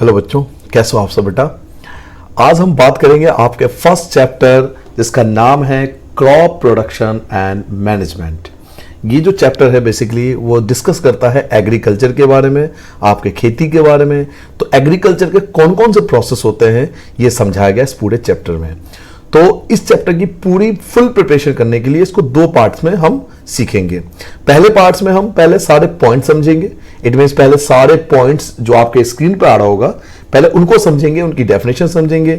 Hello बच्चों, कैसे हो आप सब बेटा। आज हम बात करेंगे आपके फर्स्ट चैप्टर जिसका नाम है क्रॉप प्रोडक्शन एंड मैनेजमेंट। ये जो चैप्टर है बेसिकली वो डिस्कस करता है एग्रीकल्चर के बारे में, आपके खेती के बारे में। तो एग्रीकल्चर के कौन कौन से प्रोसेस होते हैं ये समझाया गया इस पूरे चैप्टर में। तो इस चैप्टर की पूरी फुल प्रिपरेशन करने के लिए इसको दो पार्ट्स में हम सीखेंगे। पहले पार्ट्स में हम पहले सारे पॉइंट समझेंगे। इट मीन्स पहले सारे पॉइंट्स जो आपके स्क्रीन पर आ रहा होगा पहले उनको समझेंगे, उनकी डेफिनेशन समझेंगे।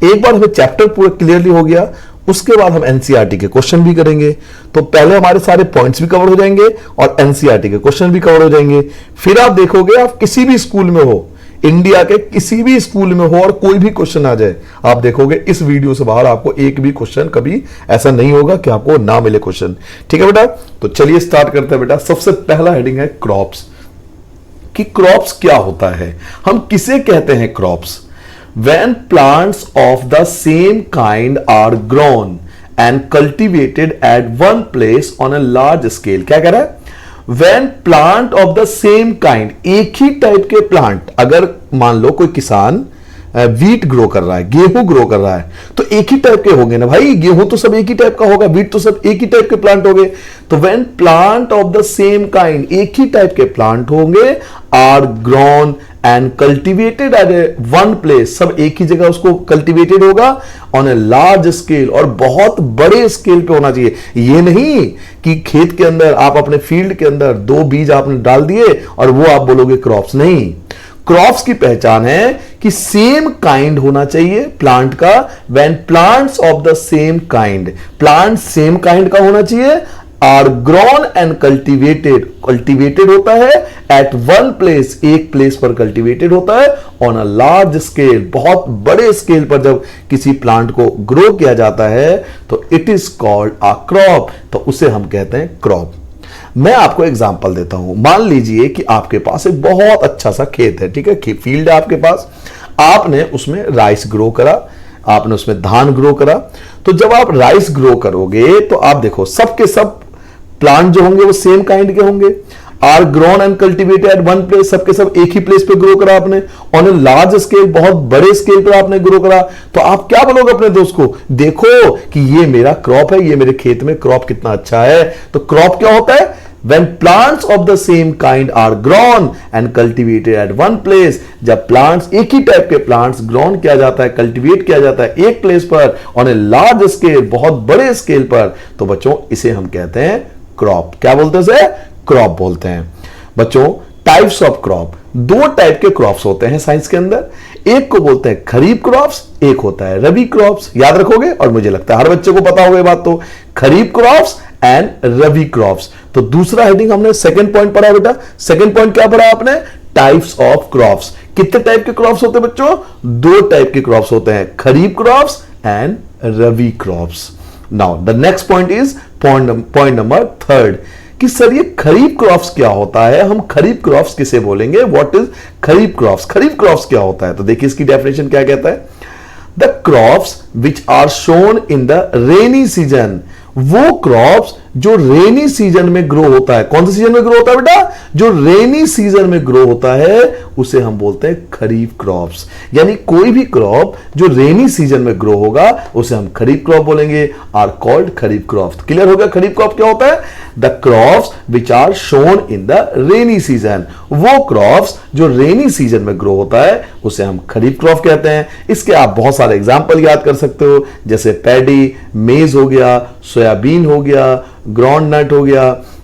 एक बार हमें चैप्टर पूरा क्लियरली हो गया उसके बाद हम एनसीईआरटी के क्वेश्चन भी करेंगे। तो पहले हमारे सारे पॉइंट्स भी कवर हो जाएंगे और एनसीईआरटी के क्वेश्चन भी कवर हो जाएंगे। फिर आप देखोगे आप किसी भी स्कूल में हो, इंडिया के किसी भी स्कूल में हो और कोई भी क्वेश्चन आ जाए, आप देखोगे इस वीडियो से बाहर आपको एक भी क्वेश्चन कभी ऐसा नहीं होगा कि आपको ना मिले क्वेश्चन। ठीक है बेटा, तो चलिए स्टार्ट करते हैं बेटा। सबसे पहला हेडिंग है क्रॉप्स, कि क्रॉप्स क्या होता है, हम किसे कहते हैं crops. When plants of the same kind are grown and cultivated at one place on a large scale, क्या कह रहा है? When plant of the same kind, एक ही टाइप के प्लांट, अगर मान लो कोई किसान वीट ग्रो कर रहा है, गेहूं ग्रो कर रहा है, तो एक ही टाइप के होंगे ना भाई। गेहूं तो सब एक ही टाइप का होगा, वीट तो सब एक ही टाइप के प्लांट होंगे। तो when plant of the same kind, एक ही टाइप के प्लांट होंगे, are grown and cultivated at one place, सब एक ही जगह उसको कल्टिवेटेड होगा ऑन ए लार्ज स्केल, और बहुत बड़े स्केल पे होना चाहिए। ये नहीं कि खेत के अंदर आप अपने फील्ड के अंदर दो बीज आपने डाल दिए और वो आप बोलोगे क्रॉप्स। नहीं, क्रॉप्स की पहचान है कि सेम काइंड होना चाहिए प्लांट का। When plants of the same kind, plant same kind का होना चाहिए, are grown and cultivated, cultivated होता है एट वन प्लेस, एक प्लेस पर कल्टिवेटेड होता है, ऑन अ लार्ज स्केल, बहुत बड़े स्केल पर जब किसी प्लांट को ग्रो किया जाता है तो it is called a crop, तो उसे हम कहते हैं क्रॉप। मैं आपको एग्जांपल देता हूं। मान लीजिए कि आपके पास एक बहुत अच्छा सा खेत है, ठीक है, फील्ड है आपके पास, आपने उसमें राइस ग्रो करा, आपने उसमें धान ग्रो करा। तो जब आप राइस ग्रो करोगे तो आप देखो सबके सब प्लांट जो होंगे वो सेम काइंड के होंगे, are grown and cultivated at one place, सबके सब एक ही प्लेस पे ग्रो करा आपने, ऑन ए लार्ज स्केल, बहुत बड़े स्केल पे आपने ग्रो करा। तो आप क्या बोलोगे अपने दोस्त को, देखो कि ये मेरा क्रॉप है, ये मेरे खेत में क्रॉप कितना अच्छा है। तो क्रॉप क्या होता है? When plants of the same kind are grown and cultivated at one place, जब प्लांट्स, एक ही टाइप के प्लांट्स ग्रोन किया जाता है, कल्टीवेट किया जाता है एक प्लेस पर ऑन ए लार्ज स्केल, बहुत बड़े स्केल पर, तो बच्चों इसे हम कहते हैं क्रॉप। क्या बोलते हैं इसे? क्रॉप बोलते हैं। बच्चों टाइप्स ऑफ क्रॉप, दो टाइप के क्रॉप्स होते हैं साइंस के अंदर। एक को बोलते हैं खरीफ क्रॉप्स, एक होता है रबी क्रॉप्स। याद रखोगे और मुझे लगता है हर बच्चे को पता होगा ये बात। तो खरीफ क्रॉप्स एंड रबी क्रॉप्स। तो दूसरा हेडिंग हमने सेकंड पॉइंट पढ़ा बेटा। सेकंड पॉइंट क्या पढ़ा आपने? Types of crops. कितने टाइप के क्रॉप्स होते हैं बच्चों? दो टाइप के क्रॉप्स होते हैं, kharif crops and rabi crops. Now the next point is point number third, कि सर ये खरीफ क्रॉप्स क्या होता है, हम खरीफ क्रॉप्स किसे बोलेंगे, what is kharif crops. Kharif crops क्या होता है? तो देखिए इसकी डेफिनेशन क्या कहता है, the crops which are sown in the rainy season, वो क्रॉप्स जो रेनी सीजन में ग्रो होता है। कौन से सीजन में ग्रो होता है बेटा? जो रेनी सीजन में ग्रो होता है उसे हम बोलते हैं खरीफ क्रॉप्स। यानी कोई भी क्रॉप जो रेनी सीजन में ग्रो होगा उसे हम खरीफ क्रॉप बोलेंगे, are called kharif crops. Clear हो गया खरीफ क्रॉप क्या होता है? The crops which are sown in the rainy season, वो क्रॉप्स जो रेनी सीजन में ग्रो होता है उसे हम खरीफ क्रॉप कहते हैं। इसके आप बहुत सारे एग्जाम्पल याद कर सकते हो, जैसे पैडी, मेज हो गया, सोयाबीन हो गया, ग्राउंड नट हो गया,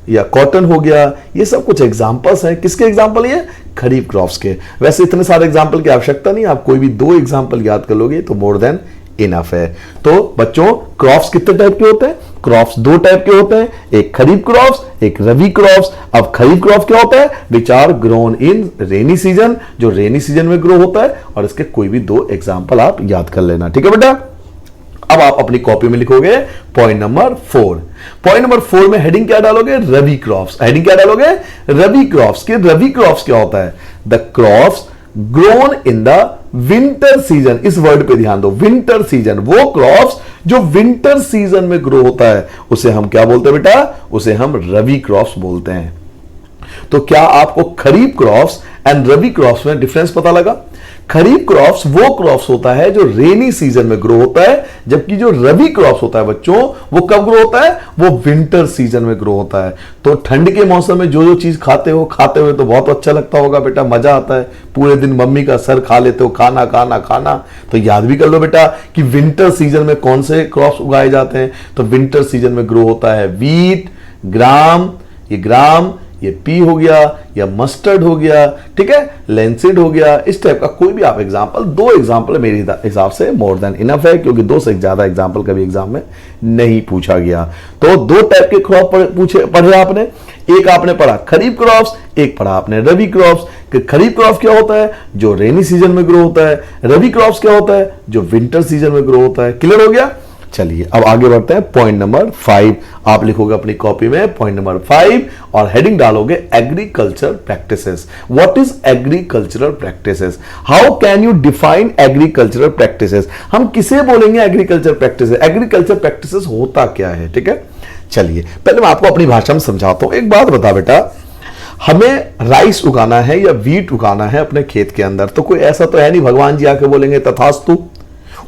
या कॉटन हो गया। ये सब कुछ एग्जांपल्स हैं। किसके एग्जांपल? ये खरीफ क्रॉप्स के। वैसे इतने सारे एग्जांपल की आवश्यकता नहीं, आप कोई भी दो एग्जांपल याद कर लोगे तो मोर देन इनफ है। तो बच्चों क्रॉप्स कितने टाइप के होते हैं? क्रॉप्स दो टाइप के होते हैं, एक खरीफ क्रॉप्स, एक रबी क्रॉप्स। अब खरीफ क्रॉप क्या होता है? Which are grown in rainy season, जो रेनी सीजन में ग्रो होता है, और इसके कोई भी दो एग्जांपल आप याद कर लेना। ठीक है बेटा, अब आप अपनी कॉपी में लिखोगे पॉइंट नंबर 4। पॉइंट नंबर 4 में हेडिंग क्या डालोगे? रबी क्रॉप्स। हेडिंग क्या डालोगे? रबी क्रॉप्स। के रबी क्रॉप्स क्या होता है? The crops grown in the winter season. इस वर्ड पे ध्यान दो, विंटर सीजन। वो क्रॉप्स जो विंटर सीजन में ग्रो होता है उसे हम क्या बोलते हैं बेटा? उसे हम रबी क्रॉप्स बोलते हैं। तो क्या आपको खरीफ क्रॉप्स एंड रबी क्रॉप्स में डिफरेंस पता लगा। खरीफ क्रॉप्स वो क्रॉप्स होता है जो रेनी सीजन में ग्रो होता है, जबकि जो रबी क्रॉप्स होता है बच्चों वो कब ग्रो होता है, वो विंटर सीजन में ग्रो होता है। तो ठंड के मौसम में जो जो चीज खाते हो, खाते हुए तो बहुत अच्छा लगता होगा बेटा, मजा आता है, पूरे दिन मम्मी का सर खा लेते हो, खाना खाना खाना। तो याद भी कर लो बेटा कि विंटर सीजन में कौन से क्रॉप्स उगाए जाते हैं। तो विंटर सीजन में ग्रो होता है वीट, ग्राम, ये पी हो गया या मस्टर्ड हो गया, ठीक है, लेंसिड हो गया, इस टाइप का कोई भी आप एग्जांपल, 2 एग्जांपल मेरे हिसाब से मोर देन इनफ है, क्योंकि 2 से ज्यादा एग्जांपल कभी एग्जाम में नहीं पूछा गया। तो 2 टाइप के क्रॉप पढ़े आपने, एक आपने पढ़ा खरीफ क्रॉप्स, एक पढ़ा आपने रबी क्रॉप्स। कि खरीफ क्रॉप क्या होता है, जो रेनी सीजन में ग्रो होता है, रबी क्रॉप्स क्या होता है, जो विंटर सीजन में ग्रो होता है। क्लियर हो गया। चलिए अब आगे बढ़ते हैं, पॉइंट नंबर 5 आप लिखोगे अपनी कॉपी में, पॉइंट नंबर 5 और हेडिंग डालोगे agriculture practices. What is agricultural practices, how can you define agricultural practices. हम किसे बोलेंगे एग्रीकल्चर प्रैक्टिसेस, एग्रीकल्चर प्रैक्टिसेस होता क्या है, ठीक है। चलिए पहले मैं आपको अपनी भाषा में समझाता हूं। एक बात बता बेटा, हमें राइस उगाना है या वीट उगाना है अपने खेत के अंदर, तो कोई ऐसा तो है नहीं भगवान जी आके बोलेंगे तथास्तु,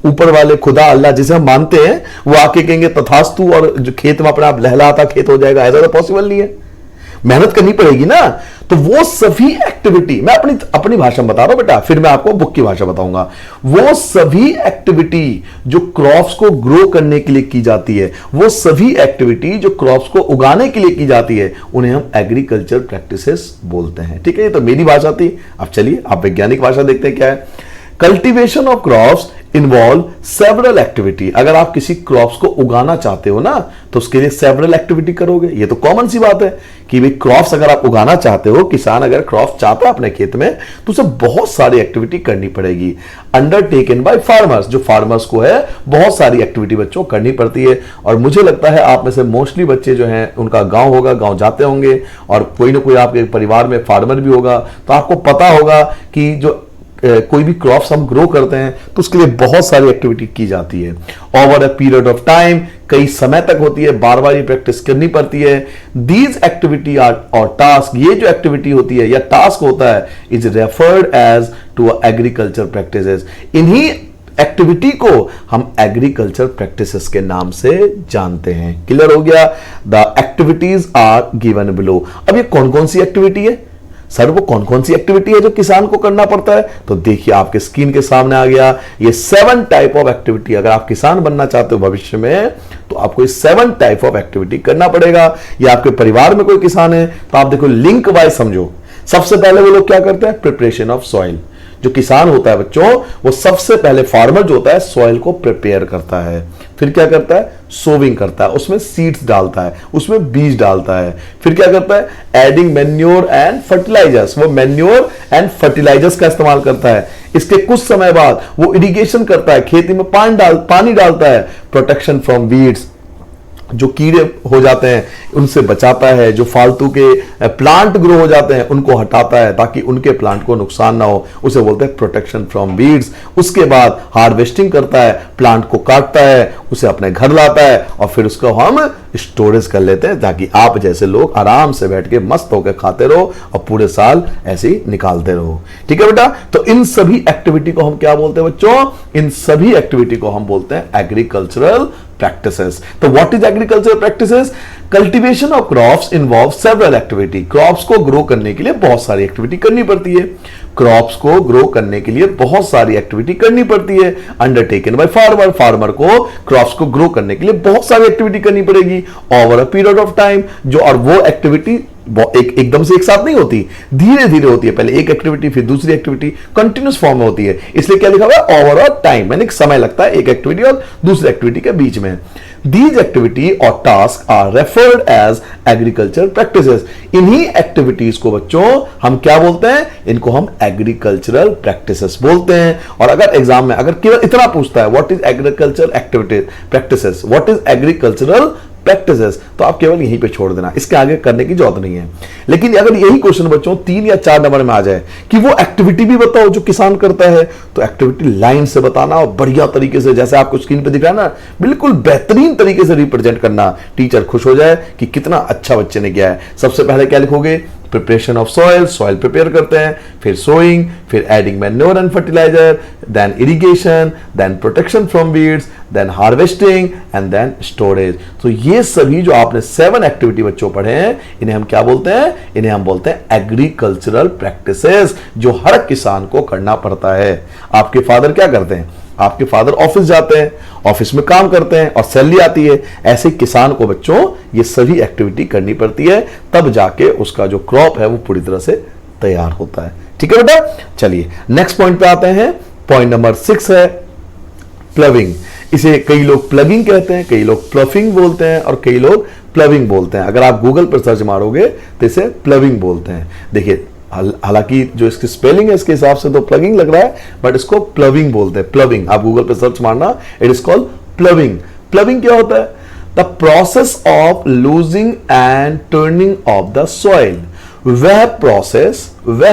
ऊपर वाले खुदा अल्लाह जिसे हम मानते हैं वो आके कहेंगे तथास्तु और जो खेत में अपने आप लहलाता खेत हो जाएगा, ऐसा तो पॉसिबल नहीं है। मेहनत करनी पड़ेगी ना। तो वो सभी एक्टिविटी, मैं अपनी भाषा में बता रहा हूं बेटा, फिर मैं आपको बुक की भाषा बताऊंगा। वो सभी एक्टिविटी जो क्रॉप्स को ग्रो करने के लिए की जाती है, वो सभी एक्टिविटी जो क्रॉप्स को उगाने के लिए की जाती है, उन्हें हम एग्रीकल्चर प्रैक्टिसेस बोलते हैं, ठीक है। ये तो मेरी भाषा थी। अब चलिए आप वैज्ञानिक भाषा देखते हैं क्या है। Cultivation of crops involve several activity. अगर आप किसी क्रॉप्स को उगाना चाहते हो ना, तो उसके लिए सेवरल एक्टिविटी करोगे। ये तो कॉमन सी बात है कि भाई क्रॉप्स अगर आप उगाना चाहते हो, किसान अगर क्रॉप्स चाहता है अपने खेत में, तो उसे बहुत सारी एक्टिविटी करनी पड़ेगी, अंडरटेकन बाय फार्मर्स। जो फार्मर्स को है बहुत सारी एक्टिविटी बच्चों करनी पड़ती है। और मुझे लगता है आप में से मोस्टली बच्चे जो हैं उनका गांव होगा, गांव जाते होंगे, और कोई ना कोई आपके परिवार में फार्मर भी होगा, तो आपको पता होगा कि जो कोई भी क्रॉप्स हम ग्रो करते हैं तो उसके लिए बहुत सारी एक्टिविटी की जाती है over a period of time, कई समय तक होती है, बार बार ये प्रैक्टिस करनी पड़ती है। दीज एक्टिविटी आर और टास्क, ये जो एक्टिविटी होती है या टास्क होता है, is referred as to agriculture practices. इन्हीं एक्टिविटी को हम एग्रीकल्चर प्रैक्टिसेस के नाम से जानते हैं। क्लियर हो गया। The activities are given below. अब ये कौन कौन सी एक्टिविटी है सर, वो कौन कौन सी एक्टिविटी है जो किसान को करना पड़ता है, तो देखिए आपके स्क्रीन के सामने आ गया ये 7 टाइप ऑफ एक्टिविटी। अगर आप किसान बनना चाहते हो भविष्य में, तो आपको ये 7 टाइप ऑफ एक्टिविटी करना पड़ेगा। या आपके परिवार में कोई किसान है तो आप देखो लिंक वाइज समझो। सबसे पहले वो लोग क्या करते हैं, प्रिपरेशन ऑफ सॉइल। जो किसान होता है बच्चों, वो सबसे पहले फार्मर जो होता है सॉइल को प्रिपेयर करता है, फिर क्या करता है, सोविंग करता है, उसमें सीड्स डालता है, उसमें बीज डालता है, फिर क्या करता है, एडिंग मैन्योर एंड फर्टिलाइजर्स। वो मैन्योर एंड फर्टिलाइजर्स का इस्तेमाल करता है। इसके कुछ समय बाद वो इरिगेशन करता है, खेती में पानी डालता है, प्रोटेक्शन फ्रॉम वीड्स, जो कीड़े हो जाते हैं उनसे बचाता है, जो फालतू के प्लांट ग्रो हो जाते हैं उनको हटाता है ताकि उनके प्लांट को नुकसान ना हो, उसे बोलते हैं प्रोटेक्शन फ्रॉम वीड्स। उसके बाद हार्वेस्टिंग करता है, प्लांट को काटता है, उसे अपने घर लाता है और फिर उसको हम स्टोरेज कर लेते हैं ताकि आप जैसे लोग आराम से बैठ के मस्त होकर खाते रहो और पूरे साल ऐसे ही निकालते रहो। ठीक है बेटा। तो इन सभी एक्टिविटी को हम क्या बोलते हैं बच्चों, इन सभी एक्टिविटी को हम बोलते हैं एग्रीकल्चरल प्रैक्टिसेस। तो what is agricultural practices? Cultivation of crops involve several activity. Crops को ग्रो करने के लिए बहुत सारी एक्टिविटी करनी पड़ती है। क्रॉप्स को ग्रो करने के लिए बहुत सारी एक्टिविटी करनी पड़ती है, अंडरटेकन बाय फार्मर। फार्मर को क्रॉप्स को ग्रो करने के लिए बहुत सारी एक्टिविटी करनी पड़ेगी over a period of time. जो और वो एक्टिविटी एकदम से एक साथ नहीं होती, धीरे धीरे होती है। पहले एक एक्टिविटी फिर दूसरी एक्टिविटी, कंटिन्यूस फॉर्म में होती है। इसलिए क्या लिखा हुआ है, ओवर अ टाइम, यानी समय लगता है एक एक्टिविटी और दूसरी एक्टिविटी के बीच में। These activity और task are referred as agriculture practices. इन्हीं एक्टिविटीज को बच्चों हम क्या बोलते हैं, इनको हम एग्रीकल्चरल प्रैक्टिसेस बोलते हैं। और अगर एग्जाम में अगर केवल इतना पूछता है what is agriculture activity practices, what is agricultural practices, तो आप केवल यहीं पे छोड़ देना, इसके आगे करने की जरूरत नहीं है। लेकिन अगर यही क्वेश्चन बच्चों 3 या 4 नंबर में आ जाए कि वो एक्टिविटी भी बताओ जो किसान करता है, तो एक्टिविटी लाइन से बताना और बढ़िया तरीके से, जैसे आपको स्क्रीन पे दिख रहा है ना, बिल्कुल बेहतरीन तरीके से रिप्रेजेंट करना, टीचर खुश हो जाए कि कितना अच्छा बच्चे ने किया है। सबसे पहले क्या लिखोगे, preparation of soil, soil prepare करते हैं, फिर सोइंग, फिर adding manure and fertilizer, then irrigation, then protection from weeds, then harvesting and then storage. तो ये सभी जो आपने 7 एक्टिविटी बच्चों पढ़े हैं, इन्हें हम क्या बोलते हैं? इन्हें हम बोलते हैं एग्रीकल्चरल प्रैक्टिसेस, जो हर किसान को करना पड़ता है। आपके फादर क्या करते हैं? आपके फादर ऑफिस जाते हैं, ऑफिस में काम करते हैं और सैलरी आती है। ऐसे किसान को बच्चों ये सभी एक्टिविटी करनी पड़ती है, तब जाके उसका जो क्रॉप है वो पूरी तरह से तैयार होता है। ठीक है बेटा, चलिए नेक्स्ट पॉइंट पे आते हैं। पॉइंट नंबर 6 है प्लविंग। इसे कई लोग प्लगिंग कहते हैं, कई लोग प्लफिंग बोलते हैं और कई लोग प्लविंग बोलते हैं। अगर आप गूगल पर सर्च मारोगे तो इसे प्लविंग बोलते हैं। देखिए, हालांकि जो इसकी स्पेलिंग है इसके हिसाब से तो प्लगिंग लग रहा है, बट इसको प्लविंग बोलते हैं। प्लविंग आप गूगल पे सर्च मारना, इट इज कॉल्ड प्लविंग। प्लविंग क्या होता है? The process of losing and turning of the soil. वह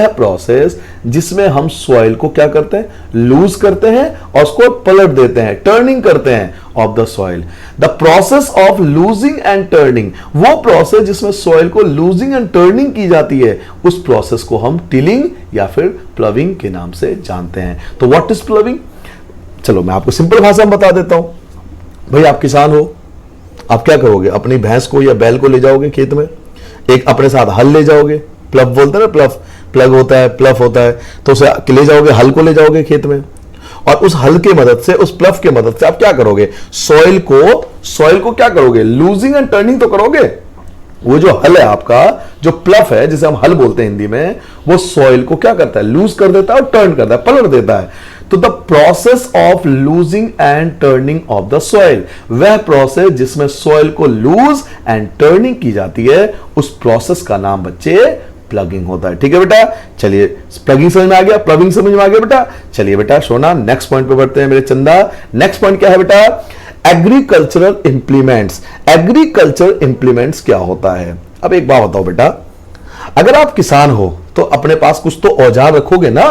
प्रोसेस जिसमें हम सॉइल को क्या करते हैं? लूज करते हैं और उसको पलट देते हैं, टर्निंग करते हैं of the soil. The process of losing and turning, वो प्रोसेस जिसमें सॉइल को लूजिंग एंड टर्निंग की जाती है, उस प्रोसेस को हम टिलिंग या फिर प्लविंग के नाम से जानते हैं। तो व्हाट इज प्लविंग? चलो मैं आपको सिंपल भाषा में बता देता हूं। भाई आप किसान हो, आप क्या करोगे? अपनी भैंस को या बैल को ले जाओगे खेत में, एक अपने साथ हल ले जाओगे, प्लव बोलते हैं ना, प्लग होता है, प्लफ होता है, तो उसे ले जाओगे, हल को ले जाओगे खेत में, और उस हल की मदद से, उस प्लफ की मदद से आप क्या करोगे? सॉइल को क्या करोगे? लूजिंग एंड टर्निंग तो करोगे। वो जो हल है आपका, जो प्लफ है जिसे हम हल बोलते हैं हिंदी में, वो सॉइल को क्या करता है? लूज कर देता है और टर्न करता है, पलट देता है। तो the process of losing and turning of the soil, वह प्रोसेस जिसमें सॉइल को लूज एंड टर्निंग की जाती है, उस प्रोसेस का नाम बच्चे प्लगिंग होता है। ठीक है बेटा, चलिए प्लगिंग समझ में आ गया, प्लगिंग समझ में आ गया बेटा। चलिए बेटा सोना, नेक्स्ट पॉइंट पे बढ़ते हैं मेरे चंदा। नेक्स्ट पॉइंट क्या है बेटा? Agricultural implements. एग्रीकल्चर इंप्लीमेंट्स क्या होता है? अब एक बात बताओ बेटा, अगर आप किसान हो तो अपने पास कुछ तो औजार रखोगे ना,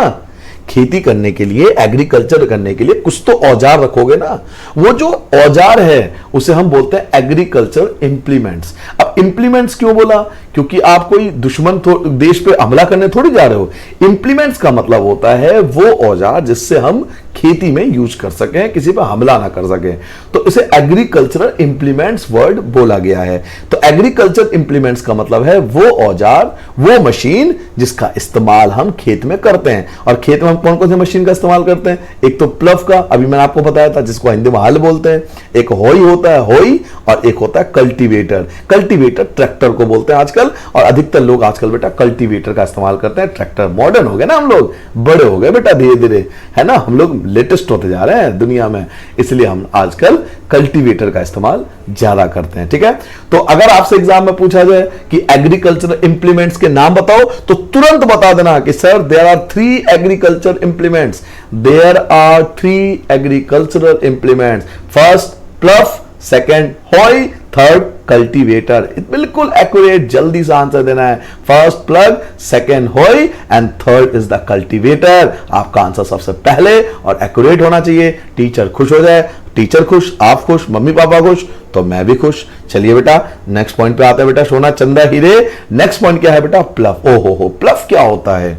खेती करने के लिए, एग्रीकल्चर करने के लिए कुछ तो औजार रखोगे ना। वो जो औजार है उसे हम बोलते हैं एग्रीकल्चर इंप्लीमेंट्स। अब इंप्लीमेंट्स क्यों बोला? क्योंकि आप कोई दुश्मन देश पे हमला करने थोड़ी जा रहे हो। इंप्लीमेंट्स का मतलब होता है वो औजार जिससे हम खेती में यूज कर सकें, किसी पर हमला ना कर सकें, तो इसे एग्रीकल्चरल इंप्लीमेंट्स वर्ड बोला गया है। तो एग्रीकल्चर इंप्लीमेंट्स का मतलब है वो औजार, वो मशीन जिसका इस्तेमाल हम खेत में करते हैं। और खेत में हम कौन कौन सी मशीन का इस्तेमाल करते हैं? एक तो प्लव का, अभी मैंने आपको बताया था, जिसको हिंदी में हल बोलते हैं। एक होई होता है, होई, और एक होता है कल्टीवेटर। कल्टीवेटर ट्रैक्टर को बोलते हैं आजकल, और अधिकतर लोग आजकल बेटा कल्टीवेटर का इस्तेमाल करते हैं। ट्रैक्टर मॉडर्न हो गए ना, हम लोग बड़े हो गए बेटा धीरे धीरे, है ना, हम लोग लेटेस्ट होते जा रहे हैं दुनिया में, इसलिए हम आजकल कल्टीवेटर का इस्तेमाल ज्यादा करते हैं। ठीक है, तो अगर आपसे एग्जाम में पूछा जाए कि एग्रीकल्चर इंप्लीमेंट्स के नाम बताओ, तो तुरंत बता देना कि sir there are 3 agriculture implements. There are 3 agricultural implements. First plough, second hoe, third cultivator. बिल्कुल एक्यूरेट, जल्दी से आंसर देना है। First plough, second hoe and third is the cultivator. आपका आंसर सबसे पहले और एक्यूरेट होना चाहिए। टीचर खुश हो जाए, टीचर खुश, आप खुश, मम्मी पापा खुश, तो मैं भी खुश। चलिए बेटा नेक्स्ट पॉइंट पे आते हैं बेटा सोना चंदा हीरे। नेक्स्ट पॉइंट क्या है बेटा? प्लफ। ओ हो, प्लफ क्या होता है?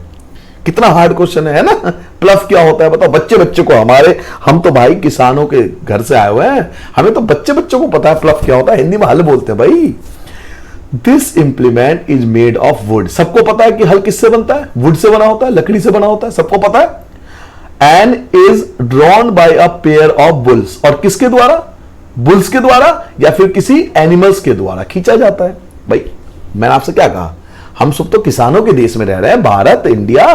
कितना हार्ड क्वेश्चन है ना। प्लफ क्या होता है बताओ? बच्चे को, हमारे, हम तो भाई किसानों के घर से आए हुए हैं, हमें तो बच्चों को पता है प्लफ क्या होता है। हिंदी में हल बोलते हैं भाई। This implement is made of would. सबको पता है कि हल किससे बनता है? वुड से बना होता है, लकड़ी से बना होता है, सबको पता है। And is drawn by a pair of bulls. और किसके द्वारा? बुल्स के द्वारा या फिर किसी एनिमल्स के द्वारा खींचा जाता है। भाई मैंने आपसे क्या कहा, हम सब तो किसानों के देश में रह रहे हैं। भारत, इंडिया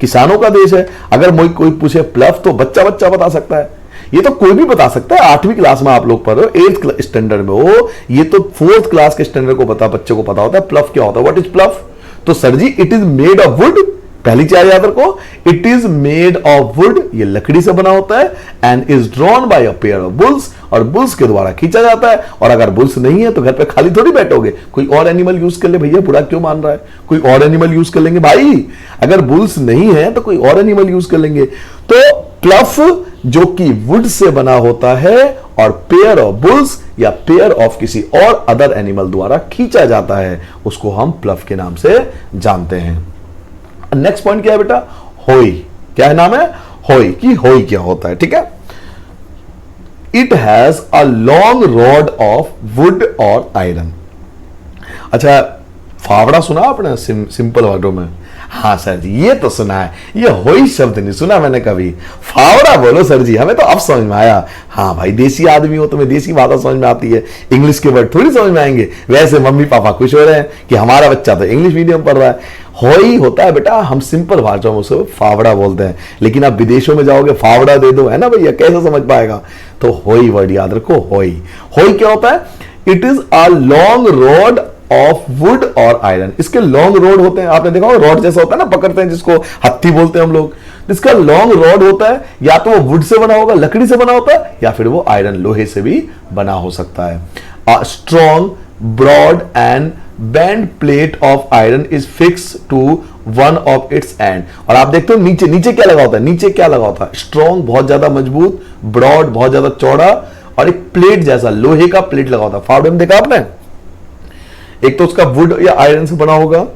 किसानों का देश है। अगर कोई पूछे प्लफ तो बच्चा बता सकता है। ये तो कोई भी बता सकता है। 8वीं क्लास में आप लोग पढ़ रहे हो, 8th स्टैंडर्ड में हो, ये तो 4th क्लास के स्टैंडर्ड को बच्चे को पता होता है प्लफ क्या होता है। What is plough? तो सर जी it is made of wood. पहली चीज याद रखो, it is made of wood, ये लकड़ी से बना होता है। And is drawn by a pair of bulls, और बुल्स के द्वारा खींचा जाता है। और अगर बुल्स नहीं है तो घर पे खाली थोड़ी बैठोगे, कोई और एनिमल यूज कर ले। भैया बुरा क्यों मान रहा है? कोई और एनिमल यूज कर लेंगे भाई। अगर बुल्स नहीं है तो कोई और एनिमल यूज कर लेंगे। तो प्लफ जो कि वुड से बना होता है और पेयर ऑफ बुल्स या पेयर ऑफ किसी और अदर एनिमल द्वारा खींचा जाता है, उसको हम प्लफ के नाम से जानते हैं। नेक्स्ट पॉइंट क्या है बेटा? होई। क्या है नाम है? होई। कि होई क्या होता है? ठीक है, it has a long rod of would और आयरन। अच्छा, फावड़ा सुना आपने सिंपल वर्डों में? हाँ सर जी, ये तो सुना है, ये होई शब्द नहीं सुना मैंने कभी। फावड़ा बोलो सर जी, हमें तो अब समझ में आया। हाँ भाई, देसी आदमी हो, तुम्हें देसी भाषा समझ में आती है, इंग्लिश के वर्ड थोड़ी समझ में आएंगे। वैसे मम्मी पापा खुश हो रहे हैं कि हमारा बच्चा तो इंग्लिश मीडियम पढ़ रहा है। होई होता है बेटा, हम सिंपल भाषा में उसे फावड़ा बोलते हैं, लेकिन आप विदेशों में जाओगे फावड़ा दे दो, है ना भैया, कैसे समझ पाएगा? तो होई वर्ड याद रखो, होई। होई क्या होता है? It is a long rod of would और आयरन। इसके लॉन्ग रॉड होते हैं, आपने देखा होगा रॉड जैसा होता है ना, पकड़ते हैं जिसको हत्थी बोलते हैं हम लोग। इसका लॉन्ग रॉड होता है, या तो वो वुड से बना होगा, लकड़ी से बना होता है, या फिर वो आयरन लोहे से भी बना हो सकता है। A strong broad and band plate of iron is fix to one of its end. और आप देखते हो नीचे नीचे क्या लगा होता है? नीचे क्या लगा होता है? स्ट्रॉन्ग बहुत ज्यादा मजबूत, ब्रॉड बहुत ज्यादा चौड़ा, और एक प्लेट जैसा लोहे का प्लेट लगा होता है। फावड़े में देखा आपने? एक तो उसका वुड या आयरन से बना होगा,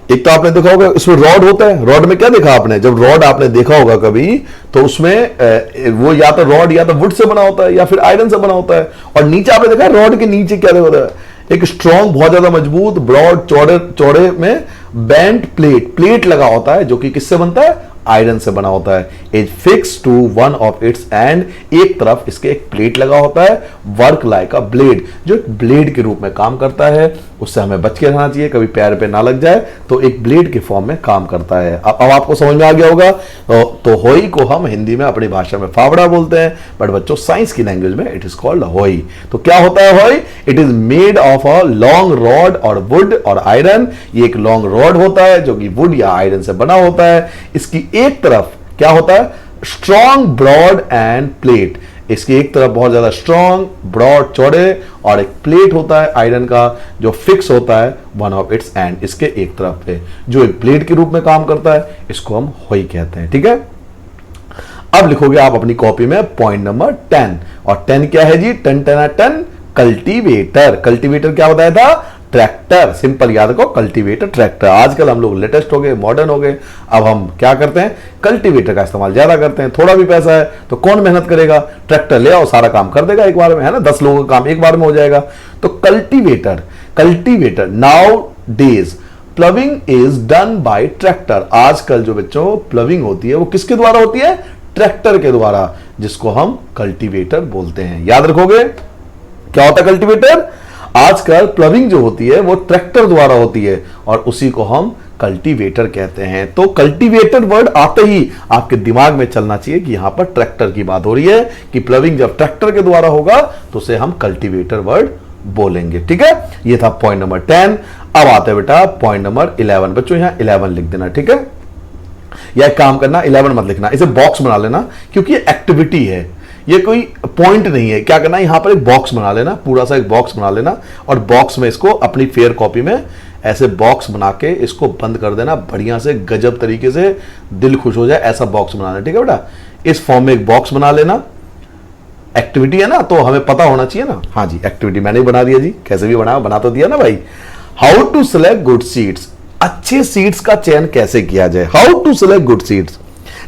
एक तो आपने देखा होगा इसमें रॉड होता है। रॉड में क्या देखा आपने? जब रॉड आपने देखा होगा कभी, तो उसमें वो या तो रॉड या तो वुड से बना होता है या फिर आयरन से बना होता है। और नीचे आपने देखा रॉड के नीचे क्या होता है? एक स्ट्रॉन्ग बहुत ज्यादा मजबूत, ब्रॉड चौड़े चौड़े में बैंड प्लेट लगा होता है, जो कि किससे बनता है? आयरन से बना होता है। Is fix to one of its end, एक तरफ इसके एक प्लेट लगा होता है। वर्क लाइक अ ब्लेड, जो एक ब्लेड के रूप में काम करता है। उससे हमें बच के रहना चाहिए, कभी पैर पे ना लग जाए, तो एक ब्लेड के फॉर्म में काम करता है। अब आपको समझ में आ गया होगा। तो होई को हम हिंदी में अपनी भाषा में फावड़ा बोलते हैं, बट बच्चों साइंस की लैंग्वेज में इट इज कॉल्ड होई। तो क्या होता है होई? It is made of a long rod और वुड और आयरन। ये एक लॉन्ग रॉड होता है जो कि वुड या आयरन से बना होता है। इसकी एक तरफ क्या होता है? Strong broad and plate. इसकी एक तरफ बहुत ज्यादा स्ट्रॉन्ग, ब्रॉड चौड़े, और एक प्लेट होता है आयरन का जो फिक्स होता है वन ऑफ इट्स एंड, इसके एक तरफ पे, जो एक प्लेट के रूप में काम करता है। इसको हम होई कहते हैं। ठीक है, अब लिखोगे आप अपनी कॉपी में पॉइंट नंबर 10। और 10 क्या है जी? 10 कल्टीवेटर। कल्टीवेटर क्या बताया था? ट्रैक्टर। सिंपल याद रखो, कल्टीवेटर ट्रैक्टर। आजकल हम लोग लेटेस्ट हो गए, मॉडर्न हो गए, अब हम क्या करते हैं? कल्टीवेटर का इस्तेमाल ज्यादा करते हैं। थोड़ा भी पैसा है तो कौन मेहनत करेगा? ट्रैक्टर ले आओ, सारा काम कर देगा एक बार में, है ना, 10 लोगों का काम एक बार में हो जाएगा। तो cultivator now days प्लविंग is done by tractor. आजकल जो बच्चों प्लविंग होती है वो किसके द्वारा होती है? ट्रैक्टर के द्वारा, जिसको हम कल्टीवेटर बोलते हैं। याद रखोगे क्या होता है कल्टीवेटर? आजकल प्लविंग जो होती है वो ट्रैक्टर द्वारा होती है, और उसी को हम कल्टीवेटर कहते हैं। तो कल्टीवेटर वर्ड आते ही आपके दिमाग में चलना चाहिए कि यहां पर ट्रैक्टर की बात हो रही है, कि प्लविंग जब ट्रैक्टर के द्वारा होगा तो उसे हम कल्टीवेटर वर्ड बोलेंगे। ठीक है, ये था पॉइंट नंबर 10। अब आता है बेटा पॉइंट नंबर 11। बच्चों यहां 11 लिख देना। ठीक है, या एक काम करना, 11 मत लिखना, इसे बॉक्स बना लेना, क्योंकि ये एक्टिविटी है, ये कोई पॉइंट नहीं है। क्या करना है? यहां पर एक बॉक्स बना लेना, पूरा सा एक बॉक्स बना लेना, और बॉक्स में इसको अपनी फेयर कॉपी में ऐसे बॉक्स बना के इसको बंद कर देना बढ़िया से, गजब तरीके से, दिल खुश हो जाए ऐसा बॉक्स बनाना। ठीक है बेटा, इस फॉर्म में एक बॉक्स बना लेना। एक्टिविटी है ना, तो हमें पता होना चाहिए ना। हाँ जी, एक्टिविटी मैंने बना दिया जी, कैसे भी बना तो दिया ना भाई। How to select good seeds, अच्छे सीड्स का चयन कैसे किया जाए। How to select good seeds,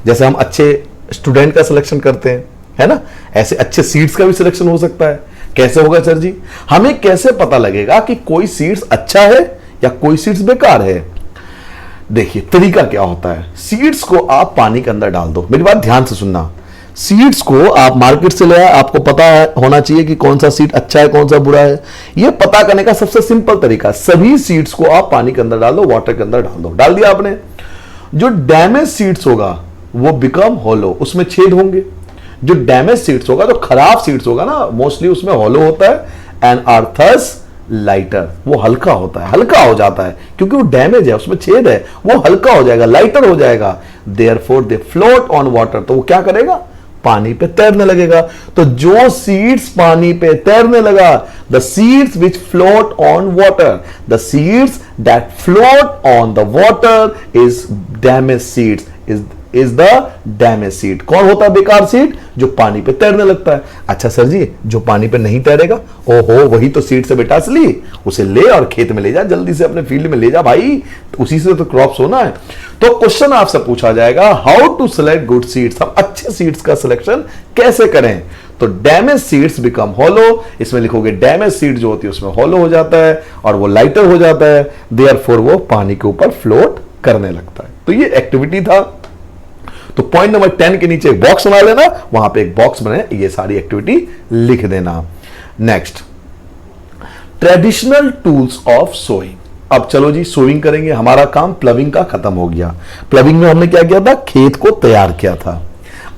जैसे हम अच्छे स्टूडेंट का सिलेक्शन करते हैं, है ना, ऐसे अच्छे सीड्स का भी सिलेक्शन हो सकता है। कैसे होगा सर जी? हमें कैसे पता लगेगा कि कोई सीड्स अच्छा है या कोई सीड्स बेकार है? देखिए तरीका क्या होता है। सीड्स को आप पानी के अंदर डाल दो, मेरी बात ध्यान से सुनना। सीड्स को आप मार्केट से ले आए, आपको पता होना चाहिए कि कौन सा सीड अच्छा है कौन सा बुरा है। यह पता करने का सबसे सिंपल तरीका, सभी सीड्स को आप पानी के अंदर डाल दो, वाटर के अंदर डाल दो। डाल दिया आपने, जो डैमेज सीड्स होगा वो बिकम हॉलो, उसमें छेद होंगे। जो डैमेज सीड्स होगा, जो खराब सीड्स होगा ना, मोस्टली उसमें हॉलो होता है। एंड आर थस लाइटर, वो हल्का होता है, हल्का हो जाता है, क्योंकि वो डैमेज है, उसमें छेद है, वो हल्का हो जाएगा, लाइटर हो जाएगा। Therefore they float on water, तो वो क्या करेगा? पानी पे तैरने लगेगा। तो जो सीड्स पानी पे तैरने लगा, the seeds which float on water, the seeds that float on the water is damage seeds, is is the damage seed. कौन होता है बेकार सीड? जो पानी पे तैरने लगता है। अच्छा सर जी, जो पानी पे नहीं तैरेगा, ओहो वही तो सीड से बेटा असली, उसे ले और खेत में ले जा, जल्दी से अपने फील्ड में ले जा भाई, उसी से तो क्रॉप्स होना है। तो क्वेश्चन आपसे पूछा जाएगा, how to select good seeds, हम अच्छे सीड्स का सिलेक्शन कैसे करें? तो डैमेज सीड्स बिकम हॉलो, इसमें लिखोगे डैमेज सीड जो होती है उसमें हॉलो हो जाता है और वो लाइटर हो जाता है, देयरफॉर वो पानी के ऊपर फ्लोट करने लगता है। तो ये एक्टिविटी था। तो पॉइंट नंबर 10 के नीचे एक बॉक्स बना लेना, वहां पे एक बॉक्स बने, ये सारी एक्टिविटी लिख देना। Next, traditional tools of sowing. अब चलो जी सोइंग करेंगे, हमारा काम प्लविंग का खत्म हो गया। प्लविंग में हमने क्या किया था? खेत को तैयार किया था।